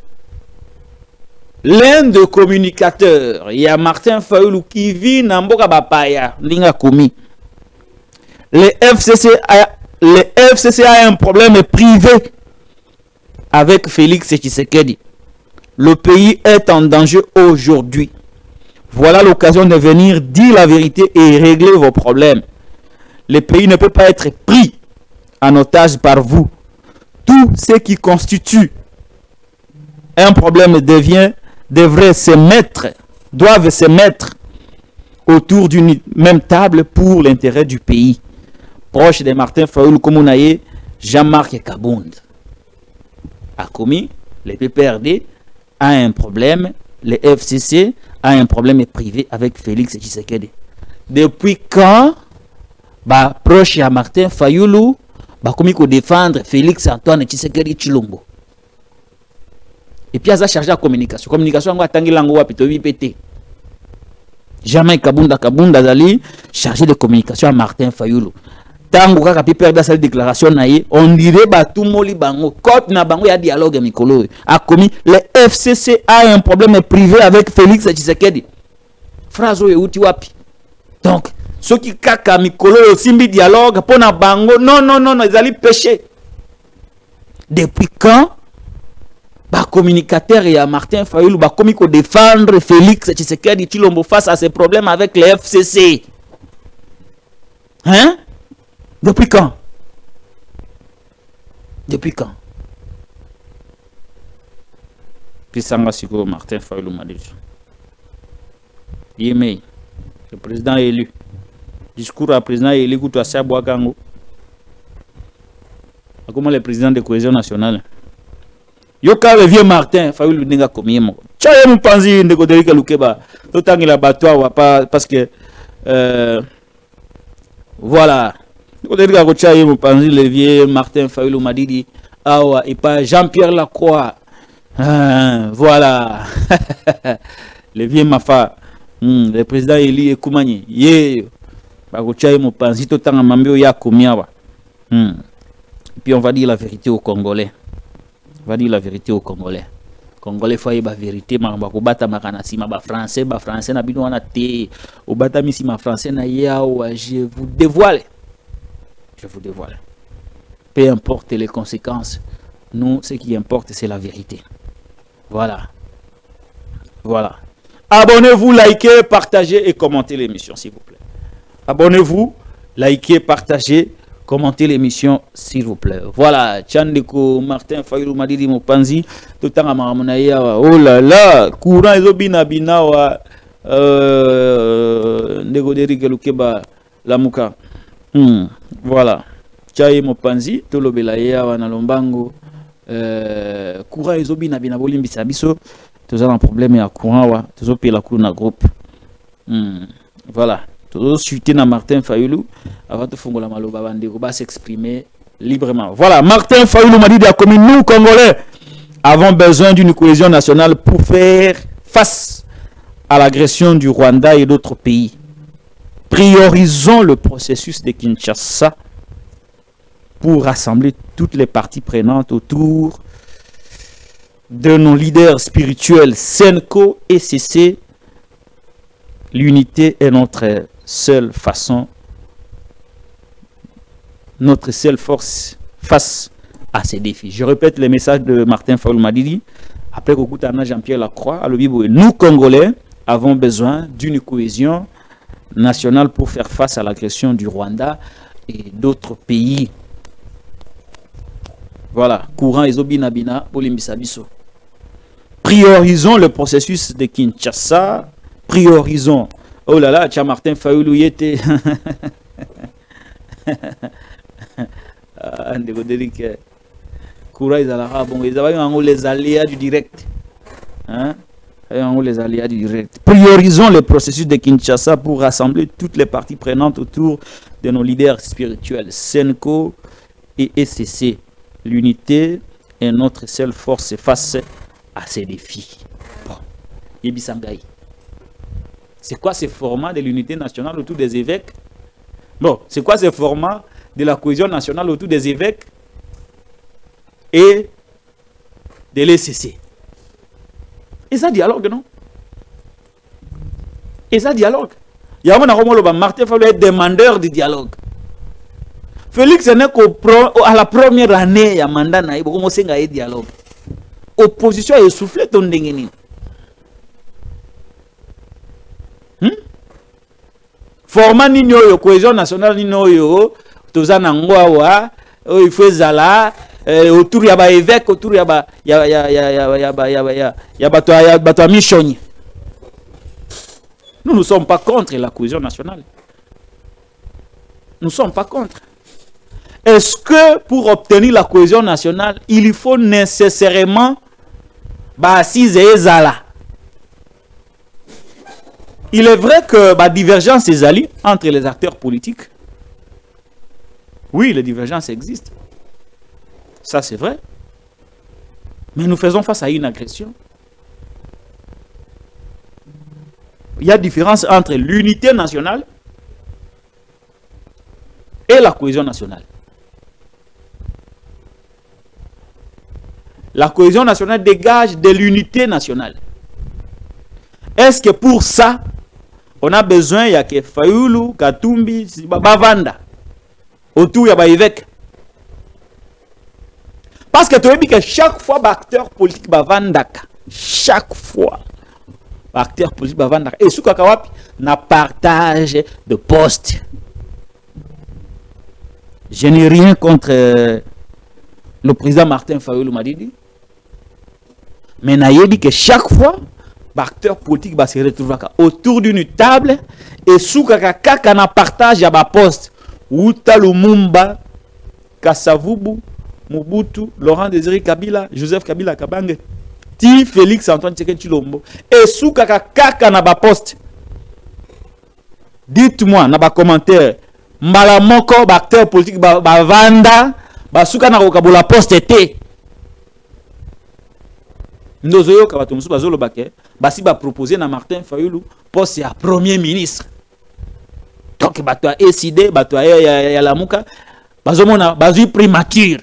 l'un des communicateurs, il y a Martin Fayoulou qui vit dans Mboka Bapaya, Linga Komi. Le FCC a un problème privé avec Félix Tshisekedi. Le pays est en danger aujourd'hui. Voilà l'occasion de venir dire la vérité et régler vos problèmes. Le pays ne peut pas être pris en otage par vous. Tout ce qui constitue un problème doivent se mettre autour d'une même table pour l'intérêt du pays. Proche de Martin Fayoulou Komunaye, Jean-Marc Kabound a commis, le PPRD a un problème, le FCC a un problème privé avec Félix Tshisekedi. Depuis quand proche à Martin Fayoulou comme il défendre Félix Antoine Tshisekedi Chilombo. Et puis il a chargé la communication. Communication a tangi lango wa pito bipete. Jamais Kabunda Zali chargé de communication à Martin Fayoulou. Tango kaka pi perdre cette déclaration naïe, on dirait tout moli bango côte na bango ya dialogue mikolo a commis le FCC a un problème privé avec Félix Tshisekedi. Phrase oyo uti wapi. Donc ceux qui kaka mikolo simbi dialogue pona bango non ils allaient pécher. Depuis quand communicateur et à Martin Fayoulou commis ko défendre Félix Tshisekedi Chilombo face à ses problèmes avec le FCC. Hein? Depuis quand? Depuis quand? Puis Sanga Siko Martin Fayoulou m'a dit. Yémé, le président est élu. Discours à président élu Koutou Assia Bouakango. Comment le président de cohésion nationale? Yoka le vieux Martin Fayoulou Nenga Komié mo. Tchaye mon panzi ndeko Derrick Lukeba. D'autant qu'il a battu parce que voilà. Le vieux Martin Fayoulou m'a dit ah et pas Jean-Pierre Lacroix. Voilà. Le vieux Mafa. Le président Eli Ekoumani. Puis on va dire la vérité aux Congolais. On va dire la vérité aux Congolais. Congolais faut la vérité. Français na bino wana te. Obata misi ma français na yawa. Je vous dévoile. Je vous dévoile. Peu importe les conséquences. Nous, ce qui importe, c'est la vérité. Voilà. Voilà. Abonnez-vous, likez, partagez et commentez l'émission, s'il vous plaît. Abonnez-vous, likez, partagez, Commentez l'émission, s'il vous plaît. Voilà, Tchandeko, Martin Fayulu Madidi Mopanzi, tout le temps à Maramonaya. Oh là là, courant et Zobina Binawa, Negoderi Gelukeba, Lamuka. Voilà, Tchaye Mopanzi, Tolobelaya, Wanalombango, courant et Zobina Binabolim Bisabiso, tous un problème à courant, tous au pays la courant groupe. Voilà. Tout suite à Martin Fayulu avant de faire la maloba bandeko va s'exprimer librement. Voilà, Martin Fayulu m'a dit comme nous Congolais avons besoin d'une cohésion nationale pour faire face à l'agression du Rwanda et d'autres pays. Priorisons le processus de Kinshasa pour rassembler toutes les parties prenantes autour de nos leaders spirituels Senko et CC. L'unité est notre seule façon, notre seule force face à ces défis. Je répète les messages de Martin Fayulu Madidi. Après Kokutana Jean-Pierre Lacroix, à l'Obibo, nous Congolais avons besoin d'une cohésion nationale pour faire face à l'agression du Rwanda et d'autres pays. Voilà, courant Ezobinabina, Bolimbisabiso. Priorisons le processus de Kinshasa. Priorisons. Oh là là, Tcha Martin Fayulu y était. Courage à la bon, ils avaient les aléas du direct. Hein? Les aléas du direct. Priorisons le processus de Kinshasa pour rassembler toutes les parties prenantes autour de nos leaders spirituels, Senko et SCC. L'unité est notre seule force face à ces défis. Bon. Yebisangaï. C'est quoi ce format de l'unité nationale autour des évêques? Bon, c'est quoi ce format de la cohésion nationale autour des évêques et de l'ECC? Et ça dialogue, non? Et ça dialogue. Il y a un Martin Fayulu est demandeur du dialogue. Félix n'est qu'à la première année, il y a un mandat, il y a un dialogue. Opposition est soufflée ton dengeni. Format nino yo cohésion nationale nino yo tozana ngwawa il faut zala autour ya ba évêque autour ya ba bato mission. Nous ne sommes pas contre la cohésion nationale. Nous ne sommes pas contre. Est-ce que pour obtenir la cohésion nationale, il faut nécessairement assise et zala? Il est vrai que la divergence est entre les acteurs politiques. Oui, les divergences existent. Ça, c'est vrai. Mais nous faisons face à une agression. Il y a différence entre l'unité nationale et la cohésion nationale. La cohésion nationale dégage de l'unité nationale. Est-ce que pour ça, on a besoin il y a que Fayulu, Katumbi, Bavanda autour il y a évêque? Parce que tu as dit que chaque fois l'acteur politique Bavanda, chaque fois l'acteur politique Bavanda et sous Kakawapi n'a partage de postes. Je n'ai rien contre le président Martin Fayulu Madidi, mais il a dit que chaque fois l'acteur politique va se retrouver autour d'une table et sous kaka na partage à poste Outa Lumumba, Kassavubu, Mobutu, Laurent Désiré Kabila, Joseph Kabila Kabange, Ti Félix Antoine Tshisekedi Tshilombo et sous kaka na poste. Dites-moi dans les commentaires, mbala moko acteur politique bavanda basuka na kokabola poste été. Nous avons proposé à Martin Fayulu poste à Premier ministre. Donc, il a décidé, il a la mouka, il a primature.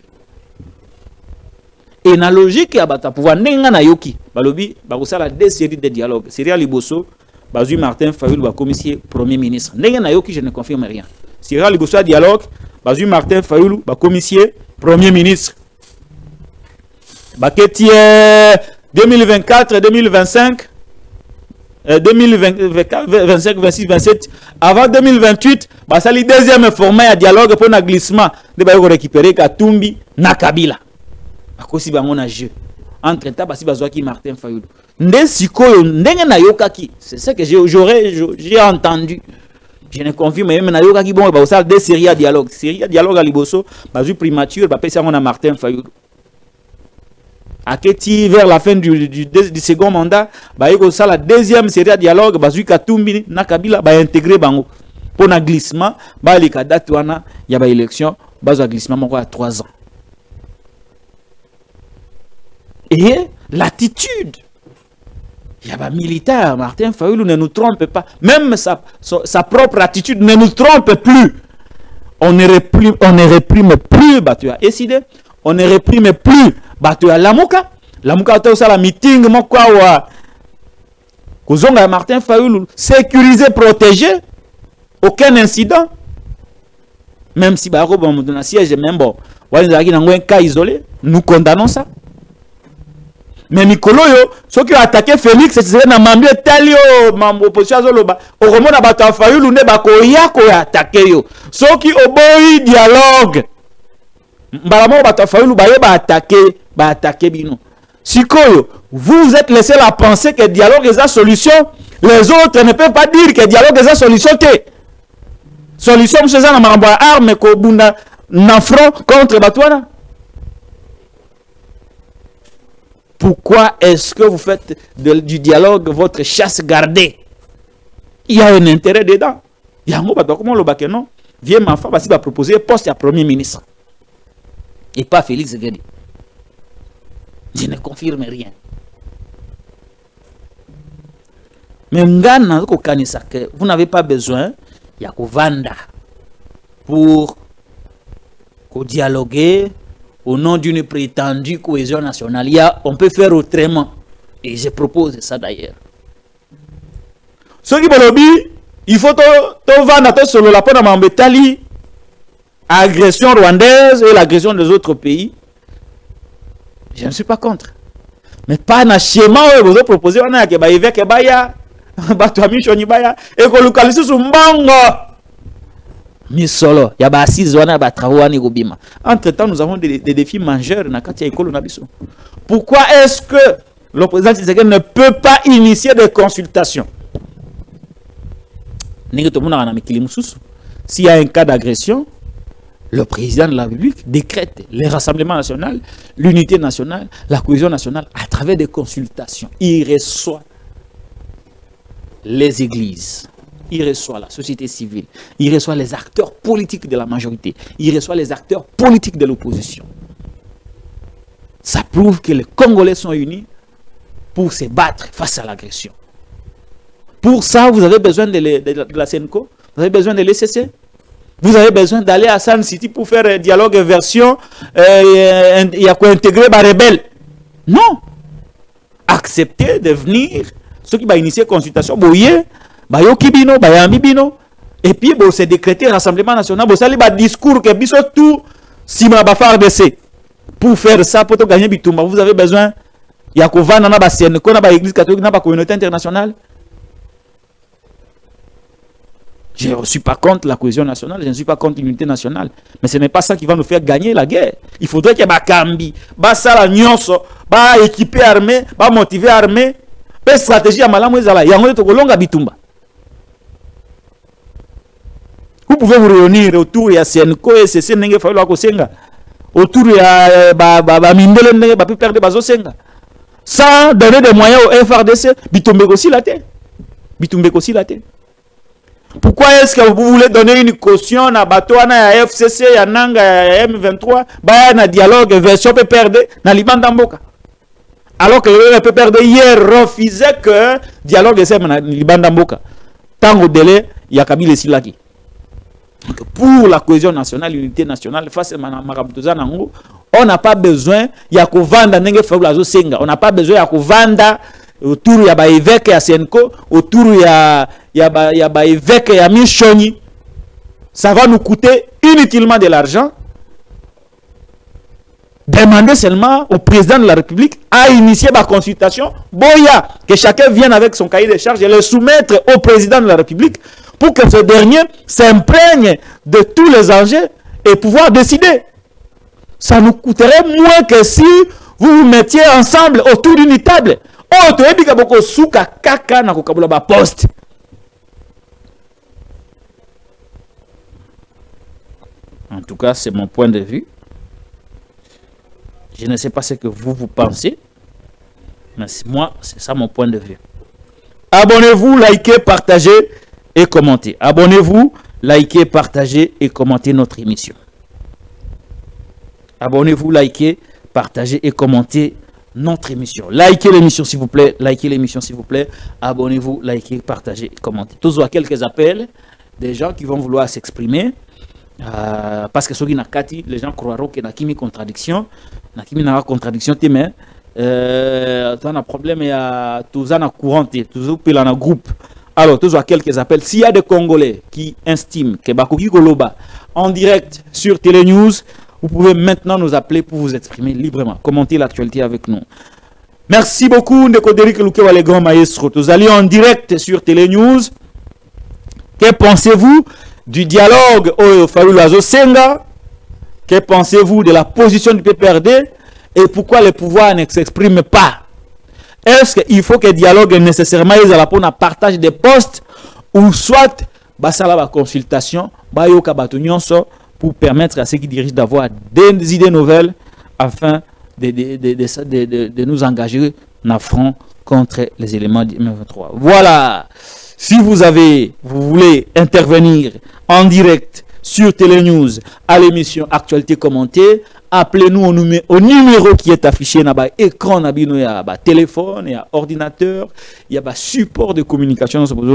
Et dans la logique, il y a pouvoir n'enga yoki. Il y a deux séries de dialogues. Série Liboso, Martin Fayulu, commissaire Premier ministre. N'enga yoki, je ne confirme rien. Série Liboso, dialogue, Martin Fayulu, commissaire Premier ministre. Baketier 2024-2025, 2025, 26, 27, avant 2028, bah ça le deuxième format de dialogue pour un glissement de récupérer Katumbi na Kabila. À cause de un jeu. Entre temps, si bazwaki Martin Fayulu. C'est ça que j'ai entendu. Je ne confirme même na yoka ki bon ba osal des séries à dialogue. Série à dialogue à liboso, bazu primature, ba pesa on a Martin Fayulu. Aketi vers la fin du second mandat, ba yeko ça la deuxième série à dialogue, bazu Katumbi na Kabila ba intégrer bango. Pour un glissement, ba li date wana ya ba élection, bazu glissement moko à 3 ans. Et l'attitude, il y a un militaire, Martin Fayulu ne nous trompe pas. Même sa propre attitude ne nous trompe plus. On ne réprime plus, tu as décidé. On ne réprime plus, tu as Lamuka. Lamuka a aussi la meeting, Mokwa, Kozonga Martin Fayulu, sécurisé, protégé. Aucun incident. Même si Baro, bon, dans un siège, même bon, un cas isolé, nous condamnons ça. Mais Mikolo yo, ceux qui ont attaqué Félix, c'est na mamie talio, mambo opposition zoloba. Au moment na bato Fayulu ne bako ya ko attaqué yo. Ceux qui oboyi dialogue. Mbalamo bato Fayulu ba attaqué bino. Sikoyo, vous êtes laissé la penser que dialogue est la solution. Les autres ne peuvent pas dire que dialogue est la solution. Solution monsieur na mambo arme ko bunda na front contre Batouana. Pourquoi est-ce que vous faites du dialogue votre chasse gardée? Il y a un intérêt dedans. Il y a un mot, comment le bac non? Viens ma femme, va proposer poste à premier ministre. Et pas Félix Gedi. Je ne confirme rien. Mais vous n'avez pas besoin, il y a Vanda pour dialoguer. Au nom d'une prétendue cohésion nationale, on peut faire autrement. Et je propose ça d'ailleurs. Ce qui me dit, il faut vendre sur la peau de agression rwandaise et l'agression des autres pays. Je ne suis pas contre. Mais pas un schéma où vous proposez on a que évêque baya, batami shoni baya, et que localiser sur Mbango. Misolo, ya ba assise wana ba travaux ni gobima. Entre-temps, nous avons des défis majeurs na kati ya école na biso. Pourquoi est-ce que le président Tshisekedi ne peut pas initier des consultations? S'il y a un cas d'agression, le président de la République décrète les rassemblements nationaux, l'unité nationale, la cohésion nationale à travers des consultations. Il reçoit les églises. Il reçoit la société civile, il reçoit les acteurs politiques de la majorité, il reçoit les acteurs politiques de l'opposition. Ça prouve que les Congolais sont unis pour se battre face à l'agression. Pour ça, vous avez besoin de la CENCO, vous avez besoin de l'ECC, vous avez besoin d'aller à San City pour faire un dialogue version, il y a quoi intégrer les rebelles. Non. Acceptez de venir, ceux qui vont initier consultation, bouillez, bayoki bino, bayambi bino, et puis bon, c'est décrété rassemblement national, bon, ça les discours que biso tout si ma bafar d'essai. Pour faire ça, pour gagner bitumba, vous avez besoin, il y a Kovan, na ba CNCO, na ba église catholique, na ba communauté internationale. Je ne suis pas contre la cohésion nationale, je ne suis pas contre l'unité nationale, mais ce n'est pas ça qui va nous faire gagner la guerre. Il faudrait qu'il y ait Bakambi, Basala Nyonso, ba équipé armé, ba motivé armé, ba stratégie à Malamu Ezala, yango to kolonga bitumba. Vous pouvez vous réunir autour de CNCO et CC Nenge Fayulu Akosenga, autour de Mindele Nenge Bapi perdre Bazosenga, sans donner des moyens au FRDC, Bitumbeko aussi la tête. Bitumbeko aussi la tête. Pourquoi est-ce que vous voulez donner une caution à Batouana, à FCC, à Nanga, à M23, à un dialogue version PPRD, à Liban Mboka? Alors que le PPRD hier refusait que dialogue soit à Liban Mboka. Tant au délai, il y a Kabila Silaki. Pour la cohésion nationale, l'unité nationale, face à Maraboutoza Nango, on n'a pas besoin, il y a que vendre Nenge Fayulu Senga, on n'a pas besoin, il y a que vendre autour ya ba évêque ya Senko, autour ya ba évêque ya Michoni. Ça va nous coûter inutilement de l'argent. Demandez seulement au président de la République à initier ma consultation. Boya, que chacun vienne avec son cahier de charges et le soumettre au président de la République pour que ce dernier s'imprègne de tous les enjeux et pouvoir décider. Ça nous coûterait moins que si vous vous mettiez ensemble autour d'une table. Oh, tu es beaucoup souka kaka na kokabula ba poste. En tout cas, c'est mon point de vue. Je ne sais pas ce que vous pensez, mais moi, c'est ça mon point de vue. Abonnez-vous, likez, partagez et commentez. Abonnez-vous, likez, partagez et commentez notre émission. Abonnez-vous, likez, partagez et commentez notre émission. Likez l'émission s'il vous plaît. Likez l'émission s'il vous plaît. Abonnez-vous, likez, partagez et commentez. Tous à quelques appels des gens qui vont vouloir s'exprimer. Parce que ceux qui n'ont pas les gens croiront qu'il y a une contradiction. Il y a une contradiction, mais tu as un problème, il y a tous un courant, toujours dans un groupe. Alors, tous à quelques appels. S'il y a des Congolais qui estiment que Bakoki Goloba en direct sur Télénews, vous pouvez maintenant nous appeler pour vous exprimer librement. Commentez l'actualité avec nous. Merci beaucoup, Ndekoderic Lukewa, les grands maestros. Vous allez en direct sur Télénews. Que pensez-vous du dialogue au Fabulazo Senga? Que pensez-vous de la position du PPRD et pourquoi le pouvoir ne s'exprime pas? Est-ce qu'il faut que le dialogue nécessairement pour un partage des postes ou soit la consultation pour permettre à ceux qui dirigent d'avoir des idées nouvelles afin de nous engager en front contre les éléments du M23. Voilà. Si vous voulez intervenir en direct sur Télénews à l'émission Actualité commentée, appelez-nous au numéro qui est affiché dans l'écran. Il y a téléphone, il y a ordinateur, il y a support de communication parce que vous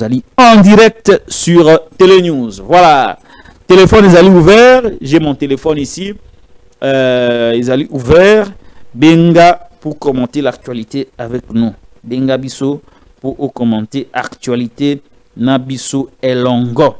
allez en direct sur Télénews. Voilà, téléphone est ouvert. J'ai mon téléphone ici. Ils allaient ouvert. Benga pour commenter l'actualité avec nous. Benga biso pour commenter l'actualité Nabiso Elongo.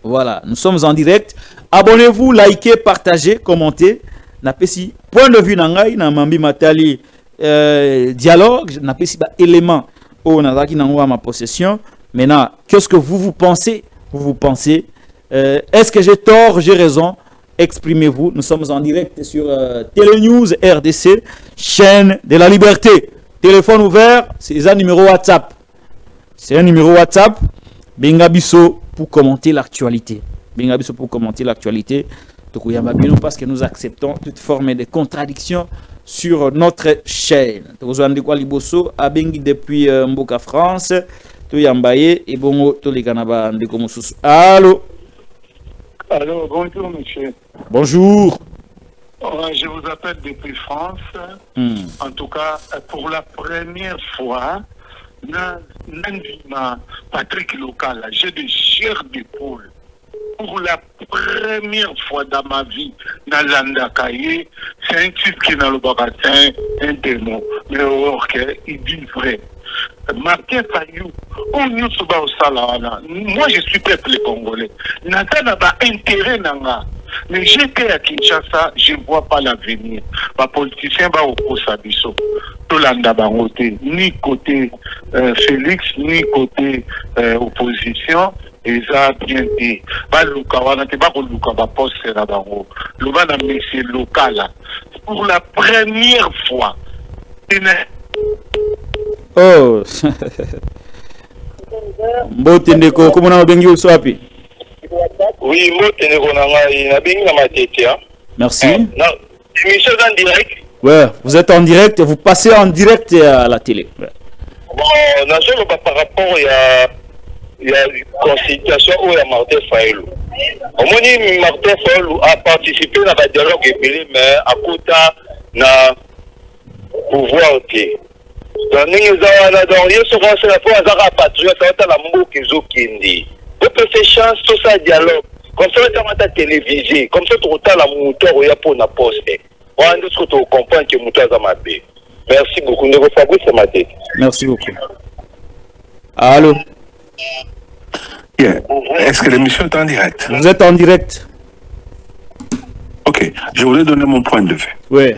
Voilà, nous sommes en direct. Abonnez-vous, likez, partagez, commentez. Napesi point de vue nangai na mambi matali dialogue, napesi ba élément au nazaki nango ma possession. Maintenant, qu'est-ce que vous pensez? Vous pensez est-ce que j'ai tort, j'ai raison? Exprimez-vous. Nous sommes en direct sur Télénews RDC, chaîne de la liberté. Téléphone ouvert, c'est un numéro WhatsApp. C'est un numéro WhatsApp. Benga biso pour commenter l'actualité. Benga biso pour commenter l'actualité. Parce que nous acceptons toute forme de contradiction sur notre chaîne. Depuis Mboka France, Touyambaye et Bongo Tolekanaba Ndekomosus. Allô? Allô, bonjour monsieur. Bonjour. Je vous appelle depuis France. En tout cas, pour la première fois, Patrick Local, j'ai des chairs d'épaule. Pour la première fois dans ma vie, Nalanda Kaye, c'est un titre qui n'a le bagatin, un démon. Mais il dit vrai. Martin Fayou, moi je suis peuple congolais. Natana ba intérêt nanga. Mais j'étais à Kinshasa, je ne vois pas l'avenir. Les politiciens ba oposa biso. Tolanda bangote, ni côté Félix, ni côté opposition. Et ça bien dit. Ba luka wana te ba ko luka ba poste na bango. Le ba na monsieur local. Pour la première fois. Oh, Mbotendeko, comment on a bengi au swapi? Oui, Mbotendeko na bengi na matete. Merci. Émission en direct. Ouais, vous êtes en direct, vous passez en direct à la télé. Ouais. Bon, par rapport il y a une consultation où il y a Martin Fayou. Au moins, Martin Fayou a participé dans le dialogue, mais à côté na pouvoir. Donc, nous avons dit que la patriote la mouque qui peut faire chance tout ça dialogue. Comme ça, on a télévisé. Comme ça, on a la moteur pour la poste. On a dit que tu comprends que moteur est ma paix. Merci beaucoup. Nous Fabrice ma tête. Merci beaucoup. Allô? Yeah. Est-ce que l'émission est en direct? Vous êtes en direct. Je voulais donner mon point de vue. Oui.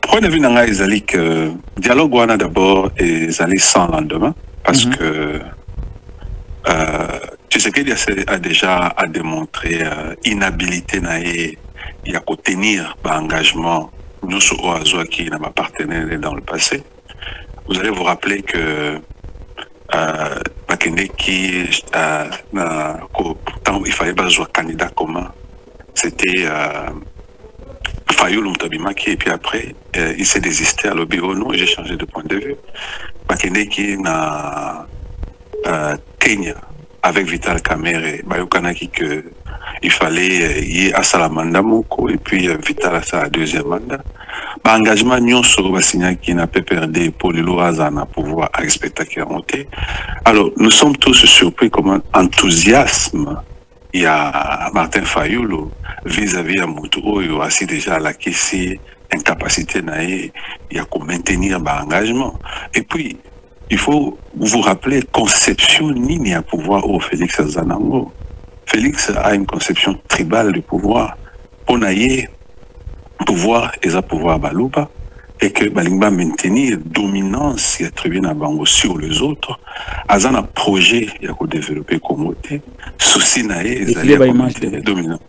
Point de vue dans Izali que dialogue wana d'abord et Izali sans lendemain parce que tu sais qu'il a déjà démontré inhabilité naïe il y a qu'à tenir l'engagement nous sur Oazoa qui n'a pas partenaire dans le passé. Vous allez vous rappeler que Bakende qui pourtant il fallait pas jouer candidat commun, c'était Fayoulou Mtabimaki, et puis après il s'est désisté à l'obéo. Non, j'ai changé de point de vue. Bakende qui n'a Kenya avec Vital Kamerhe, Bayokanaki que il fallait y à Salamanda Moko et puis Vital à sa deuxième mandat. Engagement Nyon sur Bassigna qui n'a pas perdu pour le Loazana pouvoir respecter qui a monté. Alors nous sommes tous surpris comme un enthousiasme. Il y a Martin Fayoulou vis-à-vis à Moutouro, il y a aussi déjà la question incapacité il y a qu'à maintenir l'engagement. Et puis il faut vous rappeler conception ni à pouvoir au Félix Zanango. Félix a une conception tribale du pouvoir. Pour naïe pouvoir et ça pouvoir balouba et que Balingba maintenir dominance et attribuer na bango sur les autres. Azan un projet il y a qu'à développer communauté. Souci naïe et dominant.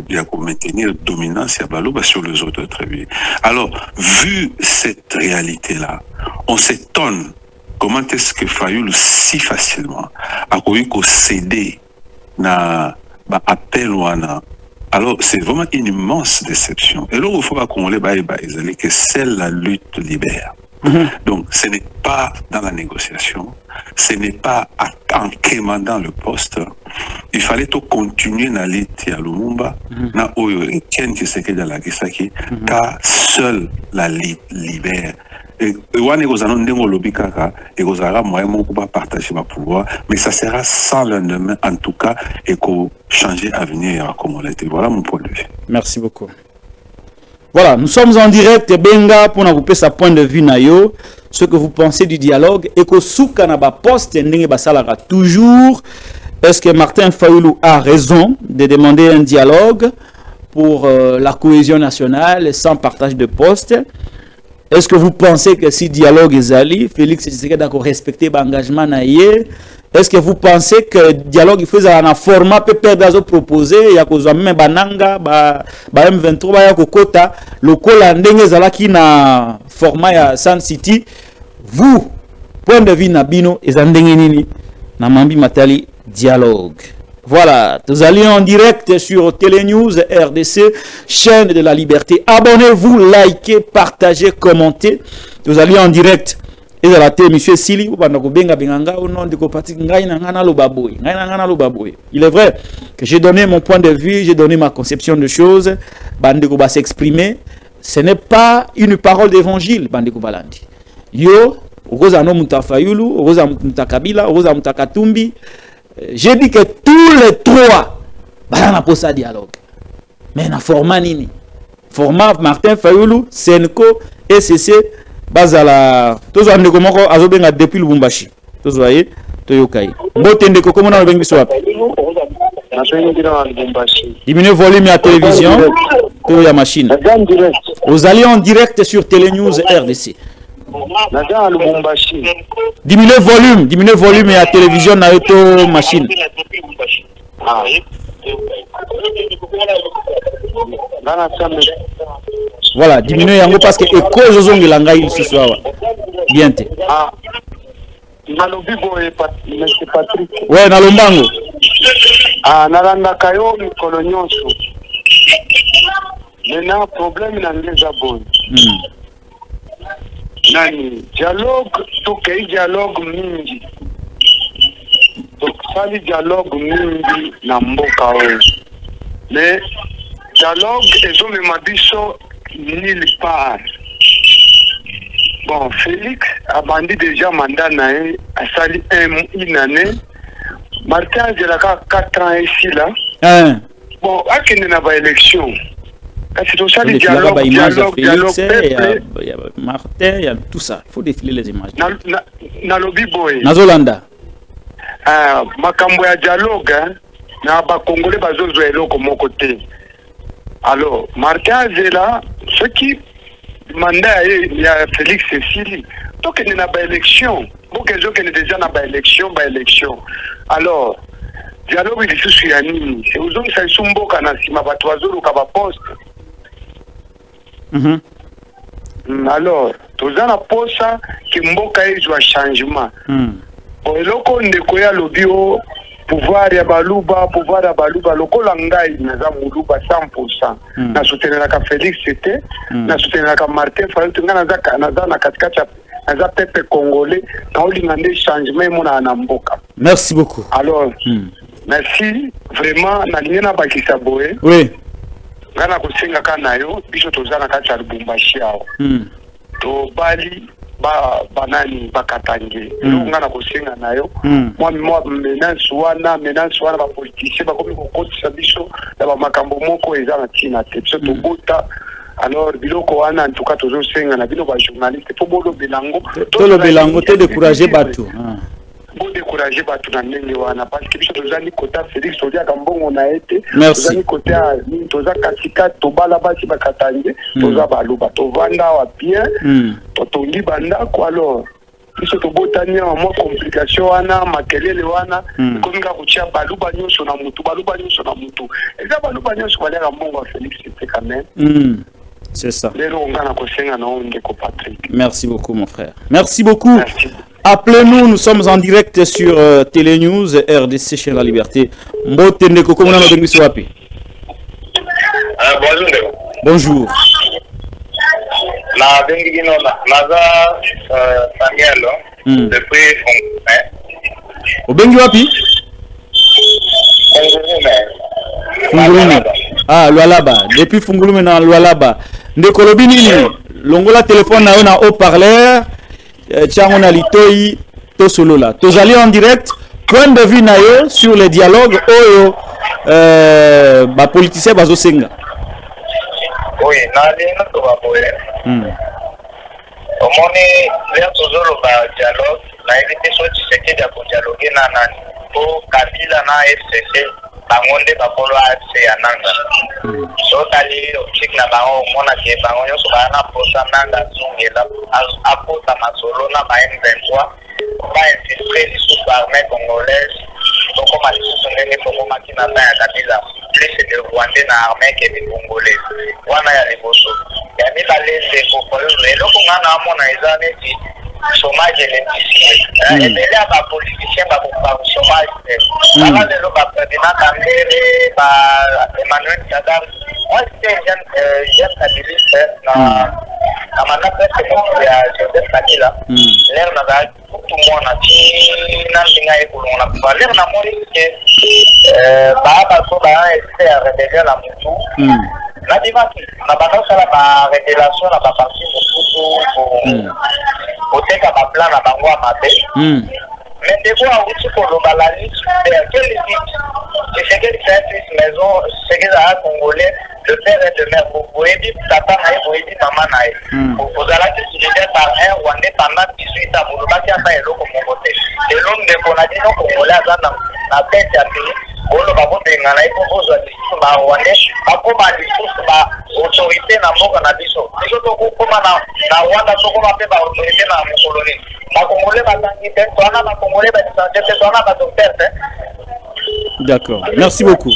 Il y a qu'à maintenir dominance et balouba sur les autres très bien. Alors vu cette réalité là, on s'étonne comment est-ce que Fayoulou si facilement a qu'à céder na appel wana. Alors c'est vraiment une immense déception. Et là il faut pas qu'on les baille que seule la lutte libère. Donc ce n'est pas dans la négociation, ce n'est pas en quémandant le poste. Il fallait tout continuer na lutte à Lumumba, na oyo Etienne Tshisekedi la Kisaki, car seule la lutte libère. Et on partager ma pouvoir, mais ça sera sans lendemain en tout cas et qu'on changer l'avenir comme on l'a été. Voilà mon point de vue. Merci beaucoup. Voilà, nous sommes en direct Benga pour nous couper sa point de vue nayo, ce que vous pensez du dialogue et que souka na ba poste ndenge basalaka toujours. Est-ce que Martin Fayoulou a raison de demander un dialogue pour la cohésion nationale sans partage de postes? Est-ce que vous pensez que si dialogue est allé, Félix Tshisekedi d'accord respecter l'engagement naïe? Est-ce que vous pensez que dialogue il faisait un format peut d'azo proposé il y a cause même bananga ba M23 ba ya kokota lokola ndenge zala ki na format ya Sun City? Vous point de vue na bino ezandenge nini na mambi matali dialogue? Voilà, nous allons en direct sur Télénews RDC, chaîne de la liberté. Abonnez-vous, likez, partagez, commentez. Nous allons en direct. Et à la télé, monsieur Sili, il est vrai que j'ai donné mon point de vue, j'ai donné ma conception de choses. Bandeko va s'exprimer. Ce n'est pas une parole d'évangile, Bandeko Balandi. Yo, Rosa no Mutafayulu, Rosa Mutakabila, Rosa Mutakatumbi. J'ai dit que tous les trois, bah, on a ça dialogue. Mais na format nini? Format Martin Fayoulou, Senko, SCC, Bazala. Tous les gens qui ont depuis Lubumbashi. Tous voyez, Toyokai. Mbotende ko comment on a bengi swap. Diminuez le volume à la télévision, de la machine. Vous allez en direct sur Télénews RDC. Diminuez le volume à la télévision na auto machine. Voilà, diminuez yango parce que écho zozongi langa il ce soir. Bien te. Ouais, na lombango. Ah, nalanda kayo mikolo nyonso. Maintenant problème na ngeza bon. Nani dialogue to kay dialogue mingi. Donc sali dialogue mingi na mboka oyo. Mais dialogue ezo me mabiso nulle part. Bon, Félix a bandit déjà mandat nae a sali une année. Martin a 4 ans ici là. Bon, à qu'il n'y a pas d'élection. C'est tout ça, le dialogue, Martin, il y a tout ça. Il faut défiler les images. Na lobby boy. Na Zolanda. Makambo ya dialogue, na ba congolais bazozo eloko moko te. Alors Martin Azela ce qui mandat il y a Félix Cécile donc il n'y a pas élection donc ils ont déjà na ba élection alors dialogue il se suit ani c'est aux hommes ça sumboka na sima ba toazolo ka ba poste alors toza na posa ki mboka ezwa changement eloko ndeko ya lobio pouvoir ya baluba lokola ngai naza muluba 100% na soutenir ka Félix c'était na soutenir ka Martin Fayulu tungana naza na katikati naza pepe congolais na olingande changement mona na mboka. Merci beaucoup. Alors merci vraiment na lingena bakisa boye. Oui. Ngana kusenga kana yo biso tozana kati ya Lubumbashi awo. To bali banani bakatange ngana kusenga nayo moi menace wana ba politicien ba komi kokotisa biso na ba makambo moko eza na tina te biso to bota alors biloko wana en tout cas tozo senga na bino ba journaliste po bolo belango te décourager bato pour décourager bato na ndenge wana parce que biso tozani kota Félix todia kambongo na ete tozani kota toza katika tobala basi bakatange toza baluba tovanda wa bien totongi bandako alors biso tobotani mo complication wana makelele wana kominga kuchia baluba nyonso na mutu eza baluba nyonso bale kambongo Félix c'était quand même c'est ça. Merci beaucoup mon frère. Merci beaucoup. Appelez-nous, nous sommes en direct sur Télénews RDC chez la Liberté. Bonjour. Fungulume. Ah, Lualaba. Depuis Fungulume na Lualaba. Ndekolobi nini? Longola téléphone na on haut-parleur. Tiango na litoi to solo là. Tozali en direct. Point de vue na yo sur les dialogues oyo ba politicien bazo senga. Oui, na lino to ba boye. Omoni vers tozolo ba dialogue, na éviter so tseke dia ko dialoguer na nani. Po Kabila na FCC bangonde bakolo AFC ya nanga so tali optique na bango mona ke bango nyonso bana posa nanga zungela apota masolo na ba M23 ba infiltrer sous l'armée congolaise donc comme lisusu ndenge fokoma kina ya Kabila plus de Rwandais na armée ke de congolais wana ya liboso ya mibale se kokolo eloko ngana amona eza neti chômage et les politiciens chômage. Le président Kambere, Emmanuel Kadam, moi j'étais jeune stabiliste dans ma presque il y a Joseph Kabila. L'air n'a tout le monde a dit, on a parlé, on a montré que essaie à révéler la moutou. La divatique, on a pas la révélation, on a pas parti pour que ma plan à Bango à Mabé. Mais de voir aussi pour le balani, quelle limite, c'est ce qu'elle fait, maison, c'est qu'elle a congolais, le père et le mère, vous pouvez dire papa naï, vous pouvez dire maman naï. Vous allez être suivi par un Rwandais pendant 18 ans, vous ne pouvez pas faire l'eau comme mon côté. Et l'homme de Bonadino congolais dans la tête à pays, vous ne pouvez pas faire naï pour vos auditions, ma Rwandais, pas comme à l'issue, ma autorité n'a pas qu'un abisso. Les autres, comme na Rwanda, comme à faire autorité dans mon colonie. D'accord, merci beaucoup.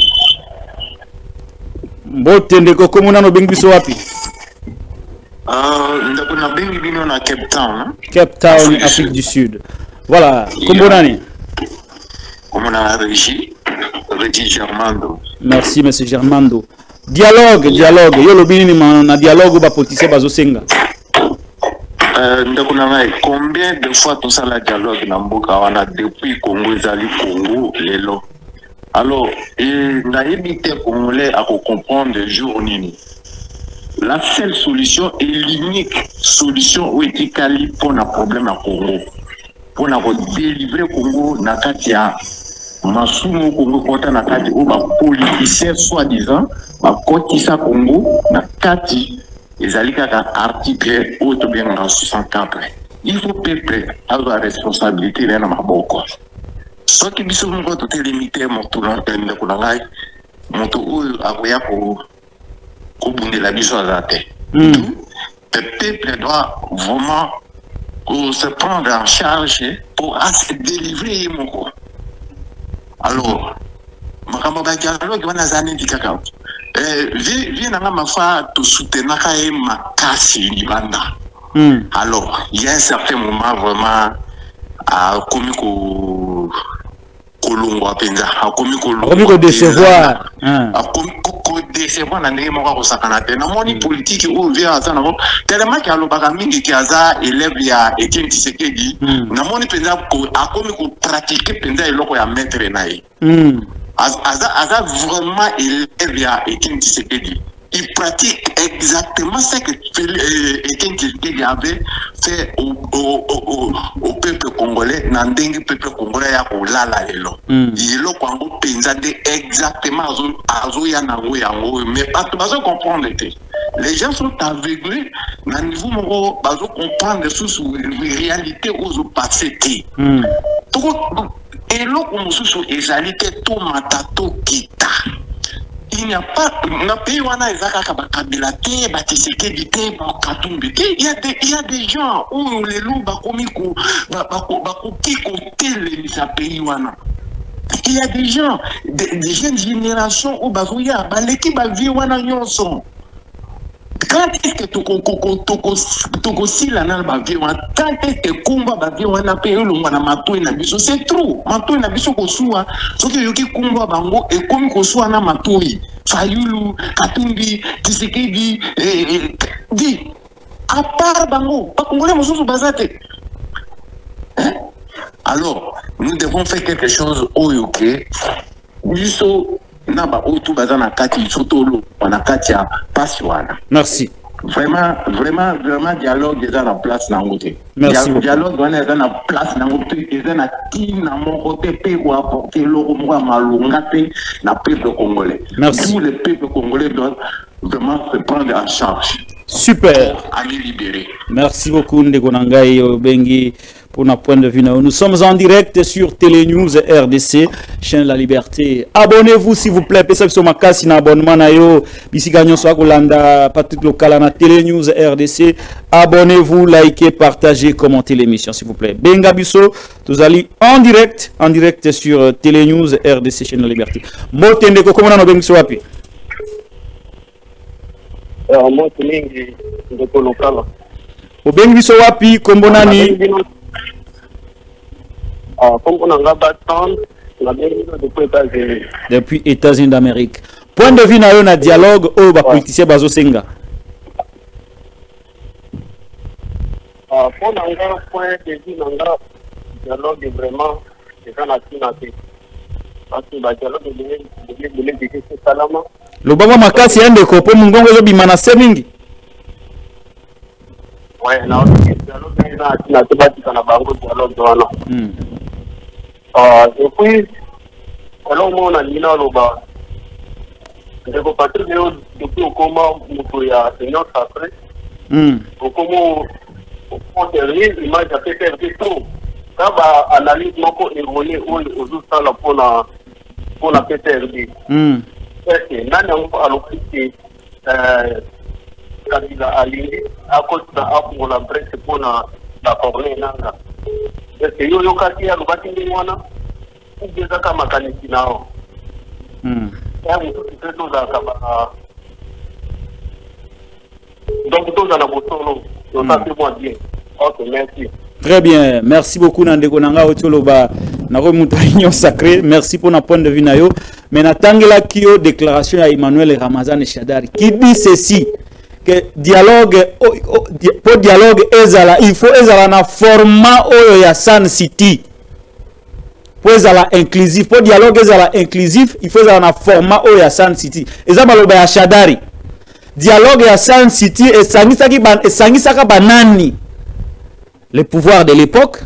Ndeko komuna no bengi biso wapi? Ndeko na bengi bino na Cape Town. Cape Town, Afrique du Sud. Voilà, kombonani. Komuna Régis Germando. Merci monsieur Germando. Dialogue. Yo lobini na dialogue ba politicien bazo senga. Combien de fois tout ça la dialogue na mboka wana depuis Congo ezali Congo lelo. Alors, na évité congolais à comprendre de jour nini. La seule solution et l'unique solution où est Kali pour un problème à Congo. Pour délivrer Congo na katia masumu Congo kota na kati ou ba politicien soi-disant ba kotisa Congo na kati ezali kaka article auto bien en 64. Il faut peuple avoir la responsabilité dans ma boko. Ce qui est tout est limité, mon tour dans le Koulangay, mon tour à Goya pour bounder la biso à la tête. Le peuple doit vraiment se prendre en charge pour se délivrer, mon corps. Alors, je dialogue, viens à ma fa to soutenir ma casse libanda. Alors, il y a un certain moment vraiment à Komiko Kolongo à Penza, à Komiko décevoir. À Komiko décevoir, n'a pas encore au sacanate. N'a pas politique ou vient à ça, tellement qu'il y a le bagaming qui a ça, élève il y a Etienne Tshisekedi. N'a pas Penza à Komiko pratiquer Penza et l'autre à mettre naï. Aza vraiment élève il y a Etienne Tshisekedi. Il pratique exactement ce que Etienne Tshisekedi avait fait au peuple congolais, dans le peuple congolais, il y a Kwango Penzade exactement mais pas tout comprendre. Les gens sont aveuglés, dans le niveau où ils comprendre la réalité aux passés. Et là, on se réalité tout matato kita. Il n'y a pas de pays où on a des akababilate, batisekedi, bakatumbi. Il y a des gens où les loups bakomiko, bakopiko tel pays où on a. Il y a des gens, des jeunes générations où bazoya, baleki bavi où on a nyonson. Quand est-ce que tu si la nana bavi quand est-ce que kumba bavi on a payé le mwana mato na biso c'est trop mato na biso ko suwa soki yoki kumba bango et comme ko suwa na matoi Fayulu Katumbi Tshisekedi di à part bango pas congolais mosusu bazate. Alors nous devons faire quelque chose au yoke biso. Merci. Vraiment, dialogue est dans la place dans côté. Merci. Dialogue est dans la place dans côté. Et dans la team dans mon côté, pour apporter l'euro malungate na peuple congolais. Merci. Tous les peuples congolais doivent vraiment se prendre en charge. Super. Aller libérer. Merci beaucoup, Ndegonangai Bengi, pour notre point de vue. Nous sommes en direct sur Télénews RDC, chaîne de la liberté. Abonnez-vous, s'il vous plaît. Pesa sur ma casse, abonnement na yo. Bisi gagnon soit Kolanda, Patrick Local na Télénews RDC. Abonnez-vous, likez, partagez, commentez l'émission, s'il vous plaît. Benga Bisso, vous allez en direct sur Télénews RDC, chaîne de la liberté. Motende ko comment on bengi wapi? Moi, c'est de local. Obengi biso wapi kombo nani? Kombo nanga Batand, depuis États-Unis. Depuis États-Unis d'Amérique. Point de vue na yo na dialogue o ba politicien bazo senga. Pour nanga point de vue nanga dialogue vraiment c'est un activité. Parce que ba dialogue de salama. Le baba makasi yande ko po mungongo zo bimana semingi. Ouais, na dialogue na tebati kana bango dialogue wana. Et puis alors moi on a dit là loba. Ndeko Patrick depuis comment muto ya Seigneur sacré. Comment on termine image a fait faire tout. Quand ba analyse moko erroné aux ça là pour la PTRD. Okay, nani alokiti kabila alingi akota apo la presse pona la problème nanga. Est-ce que yo kati ya lobati ndi mwana ugeza kama kanisi nao. Ya mtu kiteto za kaba. Donc tout dans la botolo, on ça fait moi bien. OK, merci. Très bien, merci beaucoup Nandeko Nanga Otoloba. Sacré. Merci pour notre point de vue nayo. Mais natangela kio déclaration à Emmanuel Ramazan Shadari qui dit ceci que dialogue pour dialogue ezala il faut ezala na format oyo ya Sun City. Pour ezala inclusif pour dialogue ezala inclusif il faut ezala na format oyo ya Sun City. Ezaba loba ya Shadari. Dialogue ya Sun City esangisaka banani les pouvoirs de l'époque,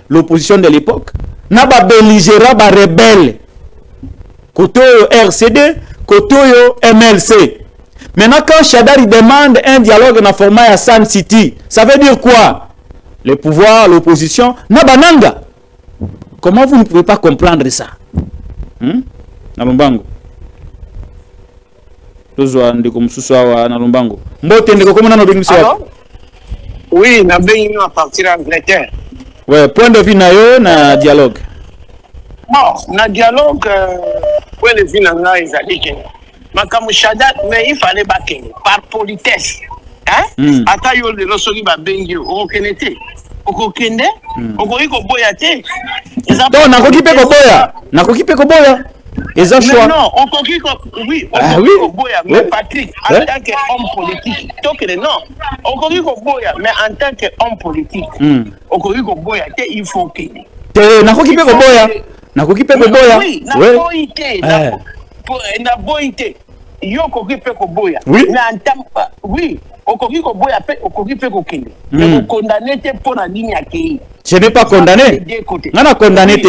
l'opposition de l'époque, n'a pas belligérant, ba rebelle. Côté RCD, côté MLC. Maintenant, quand Shadari demande un dialogue dans le format à Sun City, ça veut dire quoi? Les pouvoirs, l'opposition, n'a pas nanga. comment vous ne pouvez pas comprendre ça? Nalumbango. Tozwa ndeko mususu wa Nalumbango. Mbote ndeko comment na bengi so? Oui, na bengi à partir d'Angleterre. Ouais, point de vue na yo na dialogue. Bon, na dialogue point de vue na nga ezali ke. Makamu Shadat, mais il fallait baquer par politesse. Hein? Ata yo le soki ba bengi o kenete. Oko kende, oko iko boya te. Non, nakoki pe ko boya. Nakoki pe ko boya. Eza choix. Non, oko kiko oui, oko boya, mais Patrick en tant qu'homme politique, tokele non. Oko kiko boya, mais en tant qu'homme politique. Oko kiko boya te il faut que. Te nakoki pe ko boya. Nakoki pe ko boya. Oui, na boyité, na boyité. Yo koki pe ko boya. Mais en tant oui. Okoki ko boya pe okoki pe ko kende. Mais vous condamnez pour la ligne à qui? Je n'ai pas condamné. On a condamné.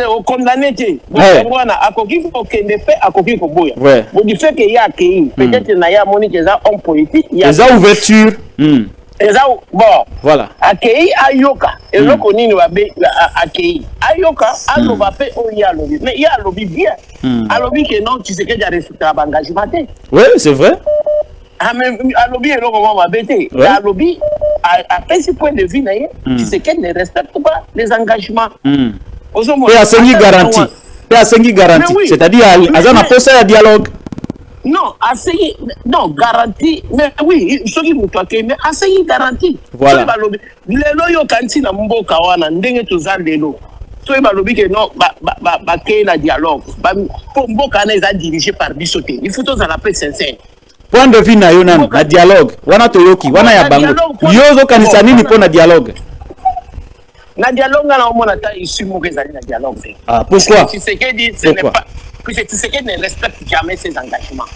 On condamné. Voilà, akoki ko kende pe akoki ko boya. Vous dites que il y a qui? Peut-être na ya moni que ça homme politique. Il y a des ouvertures. Bon. Voilà. Akei ayoka. Et le konini wa be akei. Ayoka alo va pe o ya lobby. Mais il y a lobby bien. A lobby que non, tu sais que j'ai respecté l'engagement. Oui, c'est vrai. Ah mais à lobby et là comment va bêter. À lobby à ce point de vue naïe, tu sais qu'elle ne respecte pas les engagements. Et à ce garantie. Et à ce garantie. C'est-à-dire à ça on a posé un dialogue. Non, à ce non garantie. Mais oui, ce qui vous toque mais à ce garantie. Voilà. Les loyaux kanti na mboka wana ndenge tozandelo. So il lobby que non ba créer la dialogue. Ba pour mboka na est dirigé par Bisoté. Il faut tous en appeler sincère. Point de vue na yo na dialogue wana toyoki wana ya bango yozo kanisa nini pour na dialogue na dialogue na omona ta ici mo kezali na dialogue. Ah pourquoi? Tu sais que dit ce n'est pas que tu sais que ne respecte jamais ses engagements.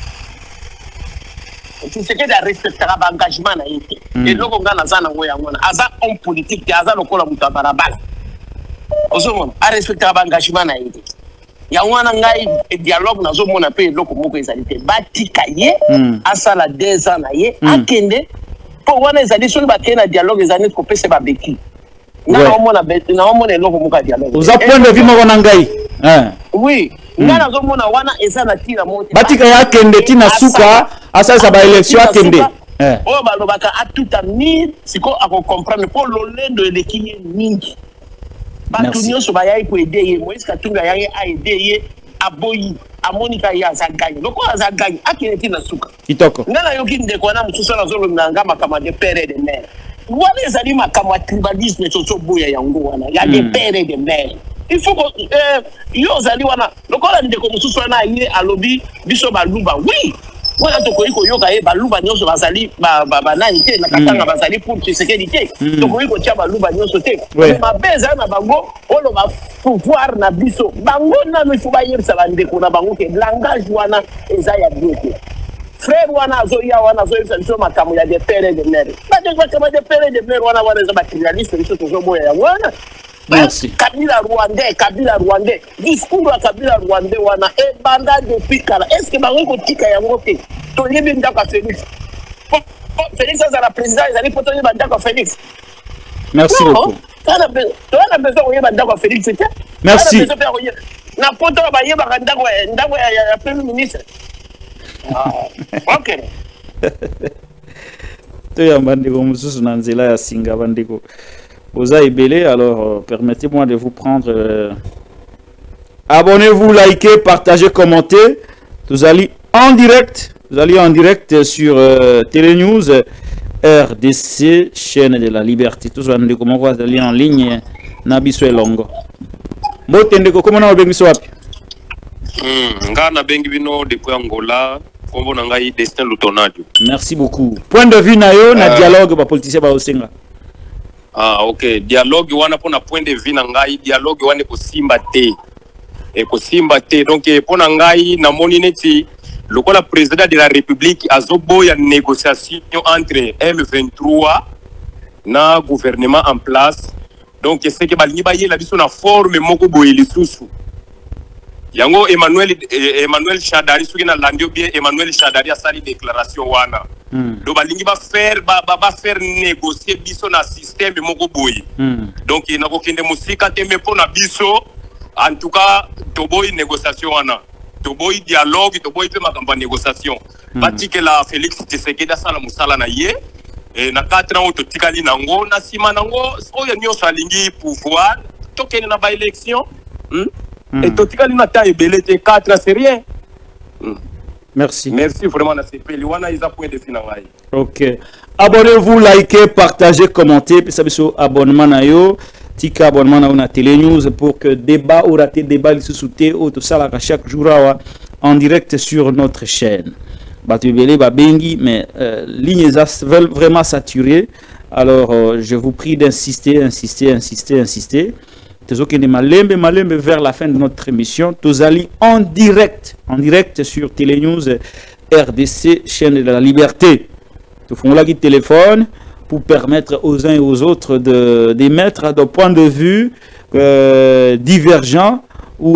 Tu sais que de respecter l'engagement na été et loko ngana za na ngoya ngona aza homme politique aza lokola mutu barabara ozomona a respecter l'engagement na été. Ya wana ngai dialogue nazo mona pe loko moko ezalité batika ye asala 2 ans na ye akende po wana ezali solo ba kena dialogue ezali ko pese ba beki na omona loko moko dialogue oza point de vue moko na ngai oui nga nazo mona wana ezana tina moto batika ya kende tina suka asala ba élection akende o balobaka a tout amir siko ako comprendre po lolendo elekinye mingi. Batunyo so bayai ko aider ye Moïse Katumbi ayai a aider ye aboyi amonika ya za gagne loko za gagne akineti na suka kitoko ngana yoki ndeko na mususu na zolo nganga makama de père et de mère wana ezali makama tribalisme soso boya yango wana ya de père et de mère il faut que yo zali wana loko la ndeko mususu na ye alobi biso baluba oui wala toko iko yoka e baluba nyonso bazali ba nani te na katanga bazali pour sécurité toko iko tia baluba nyonso te ma beza na bango olo ba pouvoir na biso bango na mi fuba yebisa bandeko na bango ke langage wana eza ya biete frère wana zo ya wana zo yebisa biso makamu ya de père et de mère ba de quoi de père et de mère wana eza materialiste biso tozo boya wana. Merci. Kabila Rwandais. Discours à Kabila Rwandais wana e banda depuis kala. Est-ce que bango ko tika yango te? To yebi ndaka Félix. Félix ça la président, ils allaient potonner ndaka Félix. Merci beaucoup. Tu as besoin de ndaka Félix c'était? Merci. Na poto ba yeba ndako ya premier ministre. OK. Toya bandiko mususu na nzela ya singa bandiko. Oza Ebele, alors permettez-moi de vous prendre. Abonnez-vous, likez, partagez, commentez. Vous allez en direct sur Télénews RDC, chaîne de la liberté. Tout ça, comment vous allez en ligne. Nabiso Elongo. Mbotendeko, comment on a bengiso wapi? Ngana bengibino depuis Angola. Kombo nangai Destin Lutonadio. Merci beaucoup. Point de vue nayo na dialogue ba politicien ba osenga. Ah ok, dialogue wana pona point de vue na ngai dialogue wana ko simba te. Et ko simba te donc pona ngai na moni neti lokola président de la République azoboya négociation entre M23 na gouvernement en place. Donc c'est que balingi ba yela biso na forme moko boye lisusu. yango Emmanuel Chadari soki na landi bien Emmanuel Chadari a sali déclaration wana do balingi ba faire négocier biso na système moko boye donc na kokende musika te me pona biso en tout cas toboyi négociation wana toboyi dialogue toboyi pe makambo négociation batike la Félix Tshisekedi asala musala na ye na 4 ans totikali nango na sima nango oyo nyonso alingi pouvoir tokende na ba élection et totikali na ta ebele te 4 ans c'est rien. Merci. Merci vraiment na CP liwana isa point de finangai. OK. Abonnez-vous, likez, partagez, commentez, puis ça biso abonnement na yo, tika abonnement na una Télé News pour que débat ou raté débat il se souté au tout ça là chaque jour en direct sur notre chaîne. Batubele babengi mais lignes veulent vraiment saturer. Alors je vous prie d'insister. Tezokende malembe vers la fin de notre émission. Tozali en direct sur Télé News RDC, chaîne de la liberté. Tout font là qui téléphone pour permettre aux uns et aux autres d'émettre des points de vue divergents ou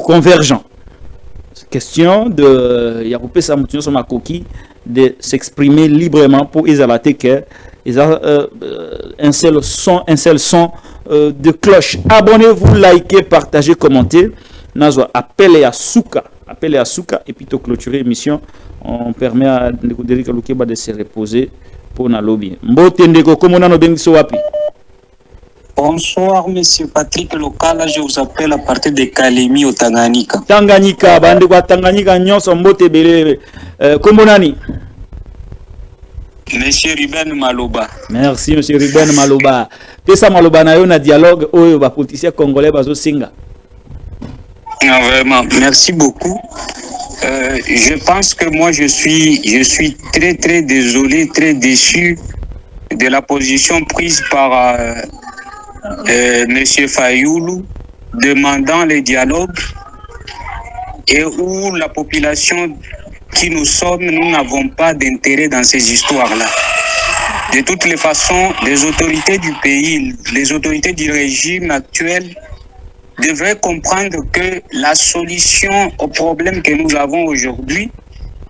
convergents. Question de Yakoupé Samoutinho sur ma coquille de s'exprimer librement pour isolater que un seul son de cloche. Abonnez-vous, likez, partagez, commentez. Nazo appelez à Souka et puis to clôturer l'émission. On permet à Ndeko Lukeba de se reposer pour na lobby. Mbote Ndeko komona no bengi so wapi. Bonsoir, monsieur Patrick Lokala, je vous appelle à partir de Kalemi au Tanganyika. Tanganyika, bande kwa Tanganyika nyonso mbote belele. Komonani. Monsieur Ruben Maloba. Merci, monsieur Ruben Maloba. Pesa Maloba na yo na dialogue oyo ba politicien congolais bazo singa. Non, vraiment, merci beaucoup. Je pense que moi je suis très désolé, très déçu de la position prise par monsieur Fayoulou demandant le dialogue et où la population qui nous sommes, nous n'avons pas d'intérêt dans ces histoires-là. De toutes les façons, les autorités du pays, les autorités du régime actuel devraient comprendre que la solution au problème que nous avons aujourd'hui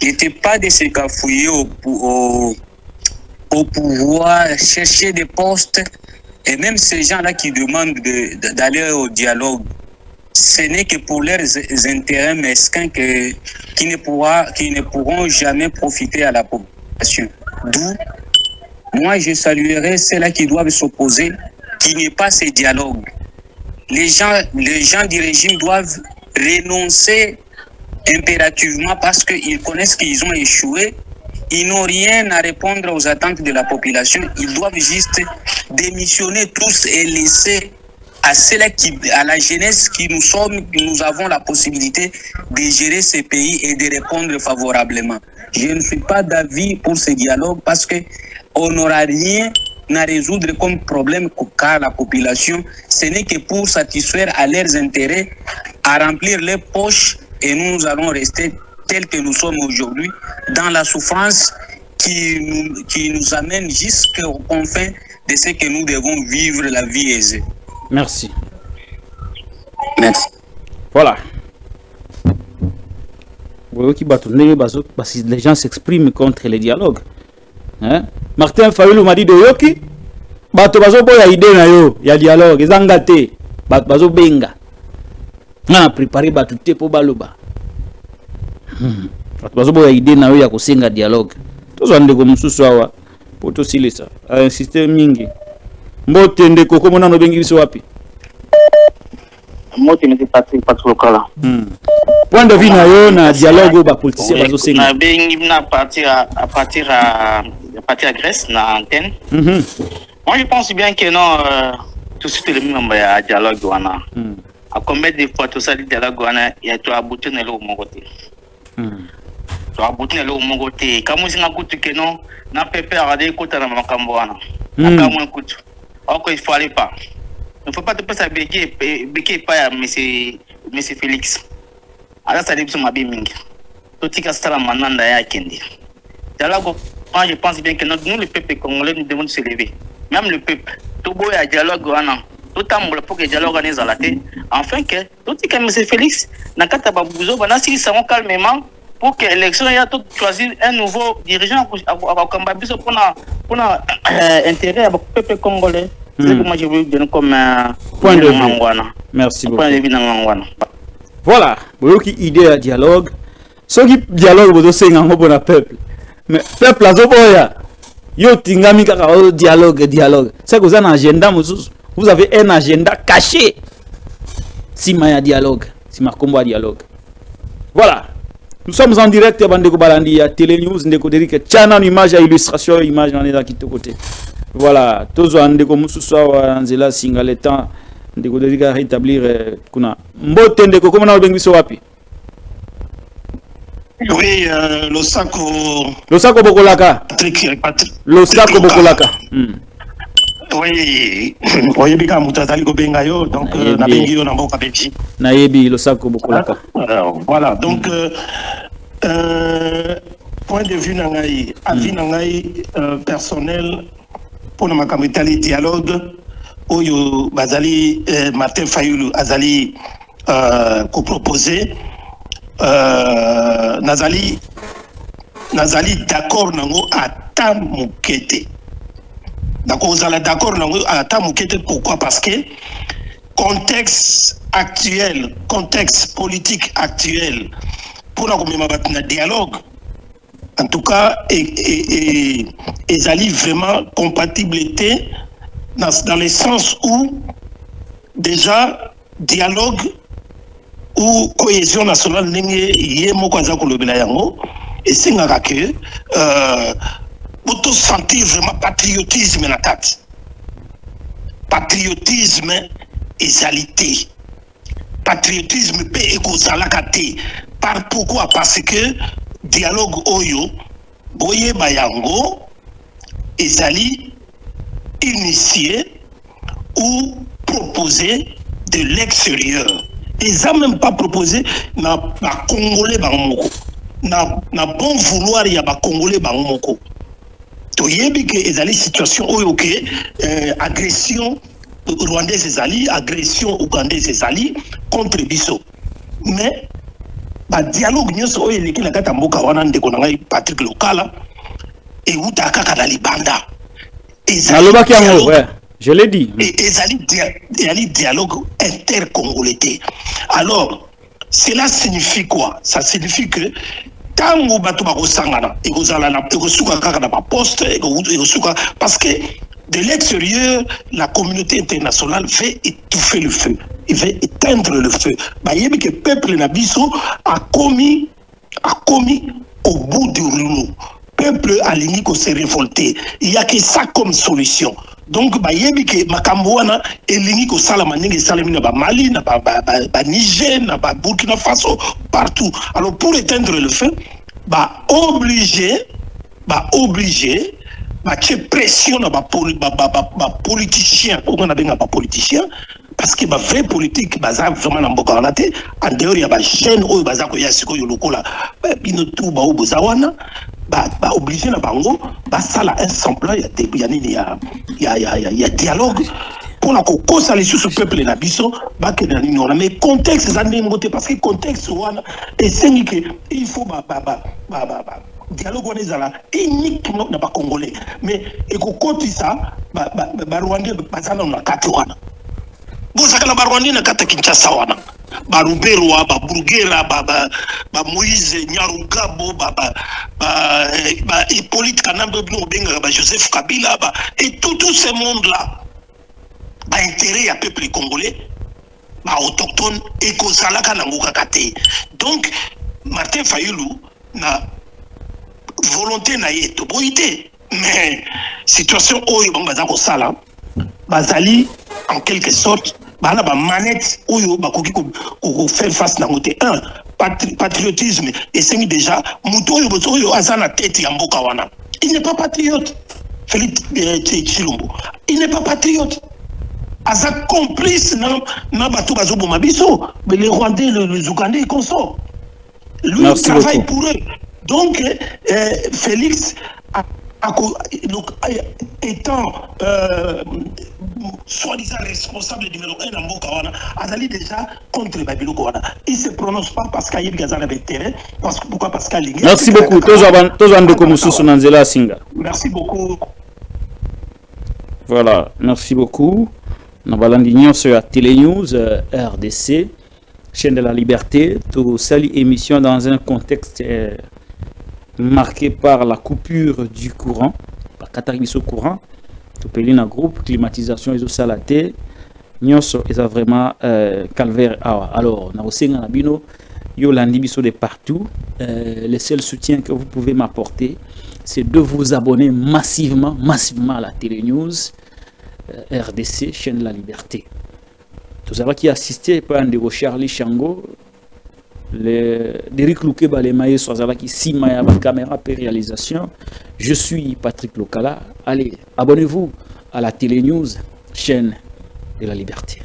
n'était pas de se cafouiller au pouvoir, chercher des postes, et même ces gens-là qui demandent d'aller au dialogue. Ce n'est que pour leurs intérêts mesquins qui ne pourront jamais profiter à la population. D'où, moi, je saluerai ceux-là qui doivent s'opposer, qu'il n'y ait pas ce dialogue. Les gens du régime doivent renoncer impérativement parce qu'ils connaissent qu'ils ont échoué. Ils n'ont rien à répondre aux attentes de la population. Ils doivent juste démissionner tous et laisser à ceux-là à la jeunesse qui nous sommes, nous avons la possibilité de gérer ce pays et de répondre favorablement. Je ne suis pas d'avis pour ce dialogue parce qu'on n'aura rien à résoudre comme problème car la population, ce n'est que pour satisfaire à leurs intérêts, à remplir les poches et nous allons rester tels que nous sommes aujourd'hui dans la souffrance qui nous amène jusqu'au confin de ce que nous devons vivre la vie aisée. Merci. Merci. Voilà. Les gens s'expriment contre les dialogues. Hein? Martin Fayoulou m'a dit de yoki. Bato bazo boya idée na yo, ya dialogue, ezangate. Bato bazo benga. Na préparer bato te po baloba. Bato bazo boya idée na yo ya kosenga dialogue. Tozo ndeko mususu awa. Poto silisa. A insister mingi. Mbote ndeko komona no bengi biso wapi? Mbote ndi Patrick Lokala. Point de vue na yo na dialogue ba politicien bazo senga. Na bengi na partir à Grèce na antenne. Moi je pense bien que non tout ce le même à dialogue wana. À combien de fois tout ça dialogue wana ya tu abouti na lo mon côté. Tu abouti na lo mon côté. Comme si na kutu que non na pepe regarder kota na makambo wana. Aka moins kutu. Encore il faut aller pas. Il ne faut pas te passer à béquer pas à monsieur Félix. Alors ça dépend de ma biming. Tout ce qui est là maintenant ya kendi. Dialogue, moi je pense bien que nous le peuple congolais nous devons se lever. Même le peuple. Tout beau ya dialogue wana. tout le pour que le dialogue organise à la tête. Enfin, que tout ce que M. Félix n'a qu'à Tababouzo, s'ils seront calmement pour que l'élection ait tout choisir un nouveau dirigeant à Kambabiso pour intérêt au peuple congolais. C'est ce que moi je veux donner comme point de vue. Merci beaucoup. Voilà, vous avez une idée de dialogue. Ce qui dialogue, vous avez un bon peuple. Mais peuple, yo tingami kaka dialogue. C'est que vous avez un agenda, vous avez un agenda caché. Si ma dialogue, si ma combat dialogue. Voilà. Nous sommes en direct à Bandeko Balandi à Télé News, Ndeko Derike Tchana, image à illustration, image en est à qui côté. Voilà, tous en Ndeko Moussoua, Anzela Singaletan, Ndeko Derike à rétablir Kuna. Mbote Ndeko, comment on a bengi wapi? Oui, le Sako. Le Sako Bokolaka. Le Sako Bokolaka. Oui, oyebika mutazali ko bengayo donc na bengi yo na mboka Belgique. Na yebi le Sako Bokolaka. Voilà, donc point de vue nangai, avis nangai personnel pour le makamitali dialogue oyo bazali Martin Fayulu azali ko proposer nazali d'accord nango ata mukete. D'accord, vous allez d'accord à Tamukete, pourquoi? Parce que contexte actuel, contexte politique actuel, pour la dialogue, en tout cas, ils allaient vraiment compatibilité dans le sens où déjà dialogue ou cohésion nationale n'est et c'est que pour tout sentir vraiment patriotisme dans la tête. Patriotisme et égalité. Patriotisme peut écouter. Pourquoi? Parce que dialogue oyo, boye bayango, ezali initié ou proposé de l'extérieur. Ils n'ont même pas proposé na Congolais bangomoko. Na bon vouloir ya ba Congolais bangomoko. Toyebi que ezali situation oyo ke agression rwandaise ezali, agression ougandaise ezali contre biso. Mais ba dialogue nyonso oyo eleki na kata mboka wana ndeko na ngai Patrick Lokala et uta kaka na libanda. Alobaki yango, ouais, je l'ai dit. Ezali dialogue intercongolais. Alors, cela signifie quoi? Ça signifie que tango bato bakosangana ekozala na ekosuka kaka na poste ekosuka parce que de l'extérieur la communauté internationale veut étouffer le feu, il veut éteindre le feu. Bayebi que peuple na biso a commis au bout du rouleau. Peuple aligné ko se révolter. Il y a que ça comme solution. Donc bayebi que makambo wana elingi ko sala maningi salami na ba Mali na ba Niger na ba Burkina Faso partout. Alors pour éteindre le feu obligé pression na ba politicien on a bien ba politicien parce que ba vrai politique baza vraiment na mboka wana te en dehors ya ba chaîne oyo baza ko ya siko yo lokola bino tout ba obozawana obligé na bango sala un semblant ya dialogue pour la kokosa les sous peuple na biso bakena nino mais contexte za ndembote parce que contexte wana esengi que il faut dialogue wana ezala uniquement na ba congolais mais ekokotisa ba rwandais bazana na kati wana bozaka na ba rwandais na kati Kinshasa wana Baruberwa, Burugera, Moïse Nyarugabo, Hippolyte Kanambe, Joseph Kabila, et tout ce monde-là, intérêt à peuple congolais, autochtone, et Kozalaka Nangokakate. Donc, Martin Fayulu na volonté na yeto boité, mais situation oyo bazako sala, bazali en quelque sorte. Bana ba manette oyo bakoki ko faire face na côté 1 patriotisme et c'est déjà muto oyo azana tête ya mboka wana. Il n'est pas patriote. Félix Tshilombo. Il n'est pas patriote. Aza complice na bato bazobo mabiso, mais les Rwandais, les Ougandais et consorts. Lui il travaille beaucoup pour eux. Donc Félix étant soi-disant responsable numéro 1 en Bokawana, Azali déjà contre le Babilokowana. Il ne se prononce pas parce qu'il y a eu des terrain. Pourquoi? Parce qu'il y a. Merci beaucoup. Merci beaucoup. Voilà, merci beaucoup. Nous allons sur Télé News, RDC, chaîne de la liberté. Tout salut émission dans un contexte marqué par la coupure du courant, par Kataribiso courant. Tout pays dans groupe, climatisation et salaté. Nous sommes vraiment calvaire. Alors, nous avons un bino, Yolandi biso de partout. Le seul soutien que vous pouvez m'apporter, c'est de vous abonner massivement à la Télé News RDC, chaîne de la liberté. Tout ça qui assisté par un Charlie Chango, Derrick Louké Balemaye, qui Sima la caméra pour réalisation. Je suis Patrick Lokala. Allez, abonnez-vous à la Télé News, chaîne de la liberté.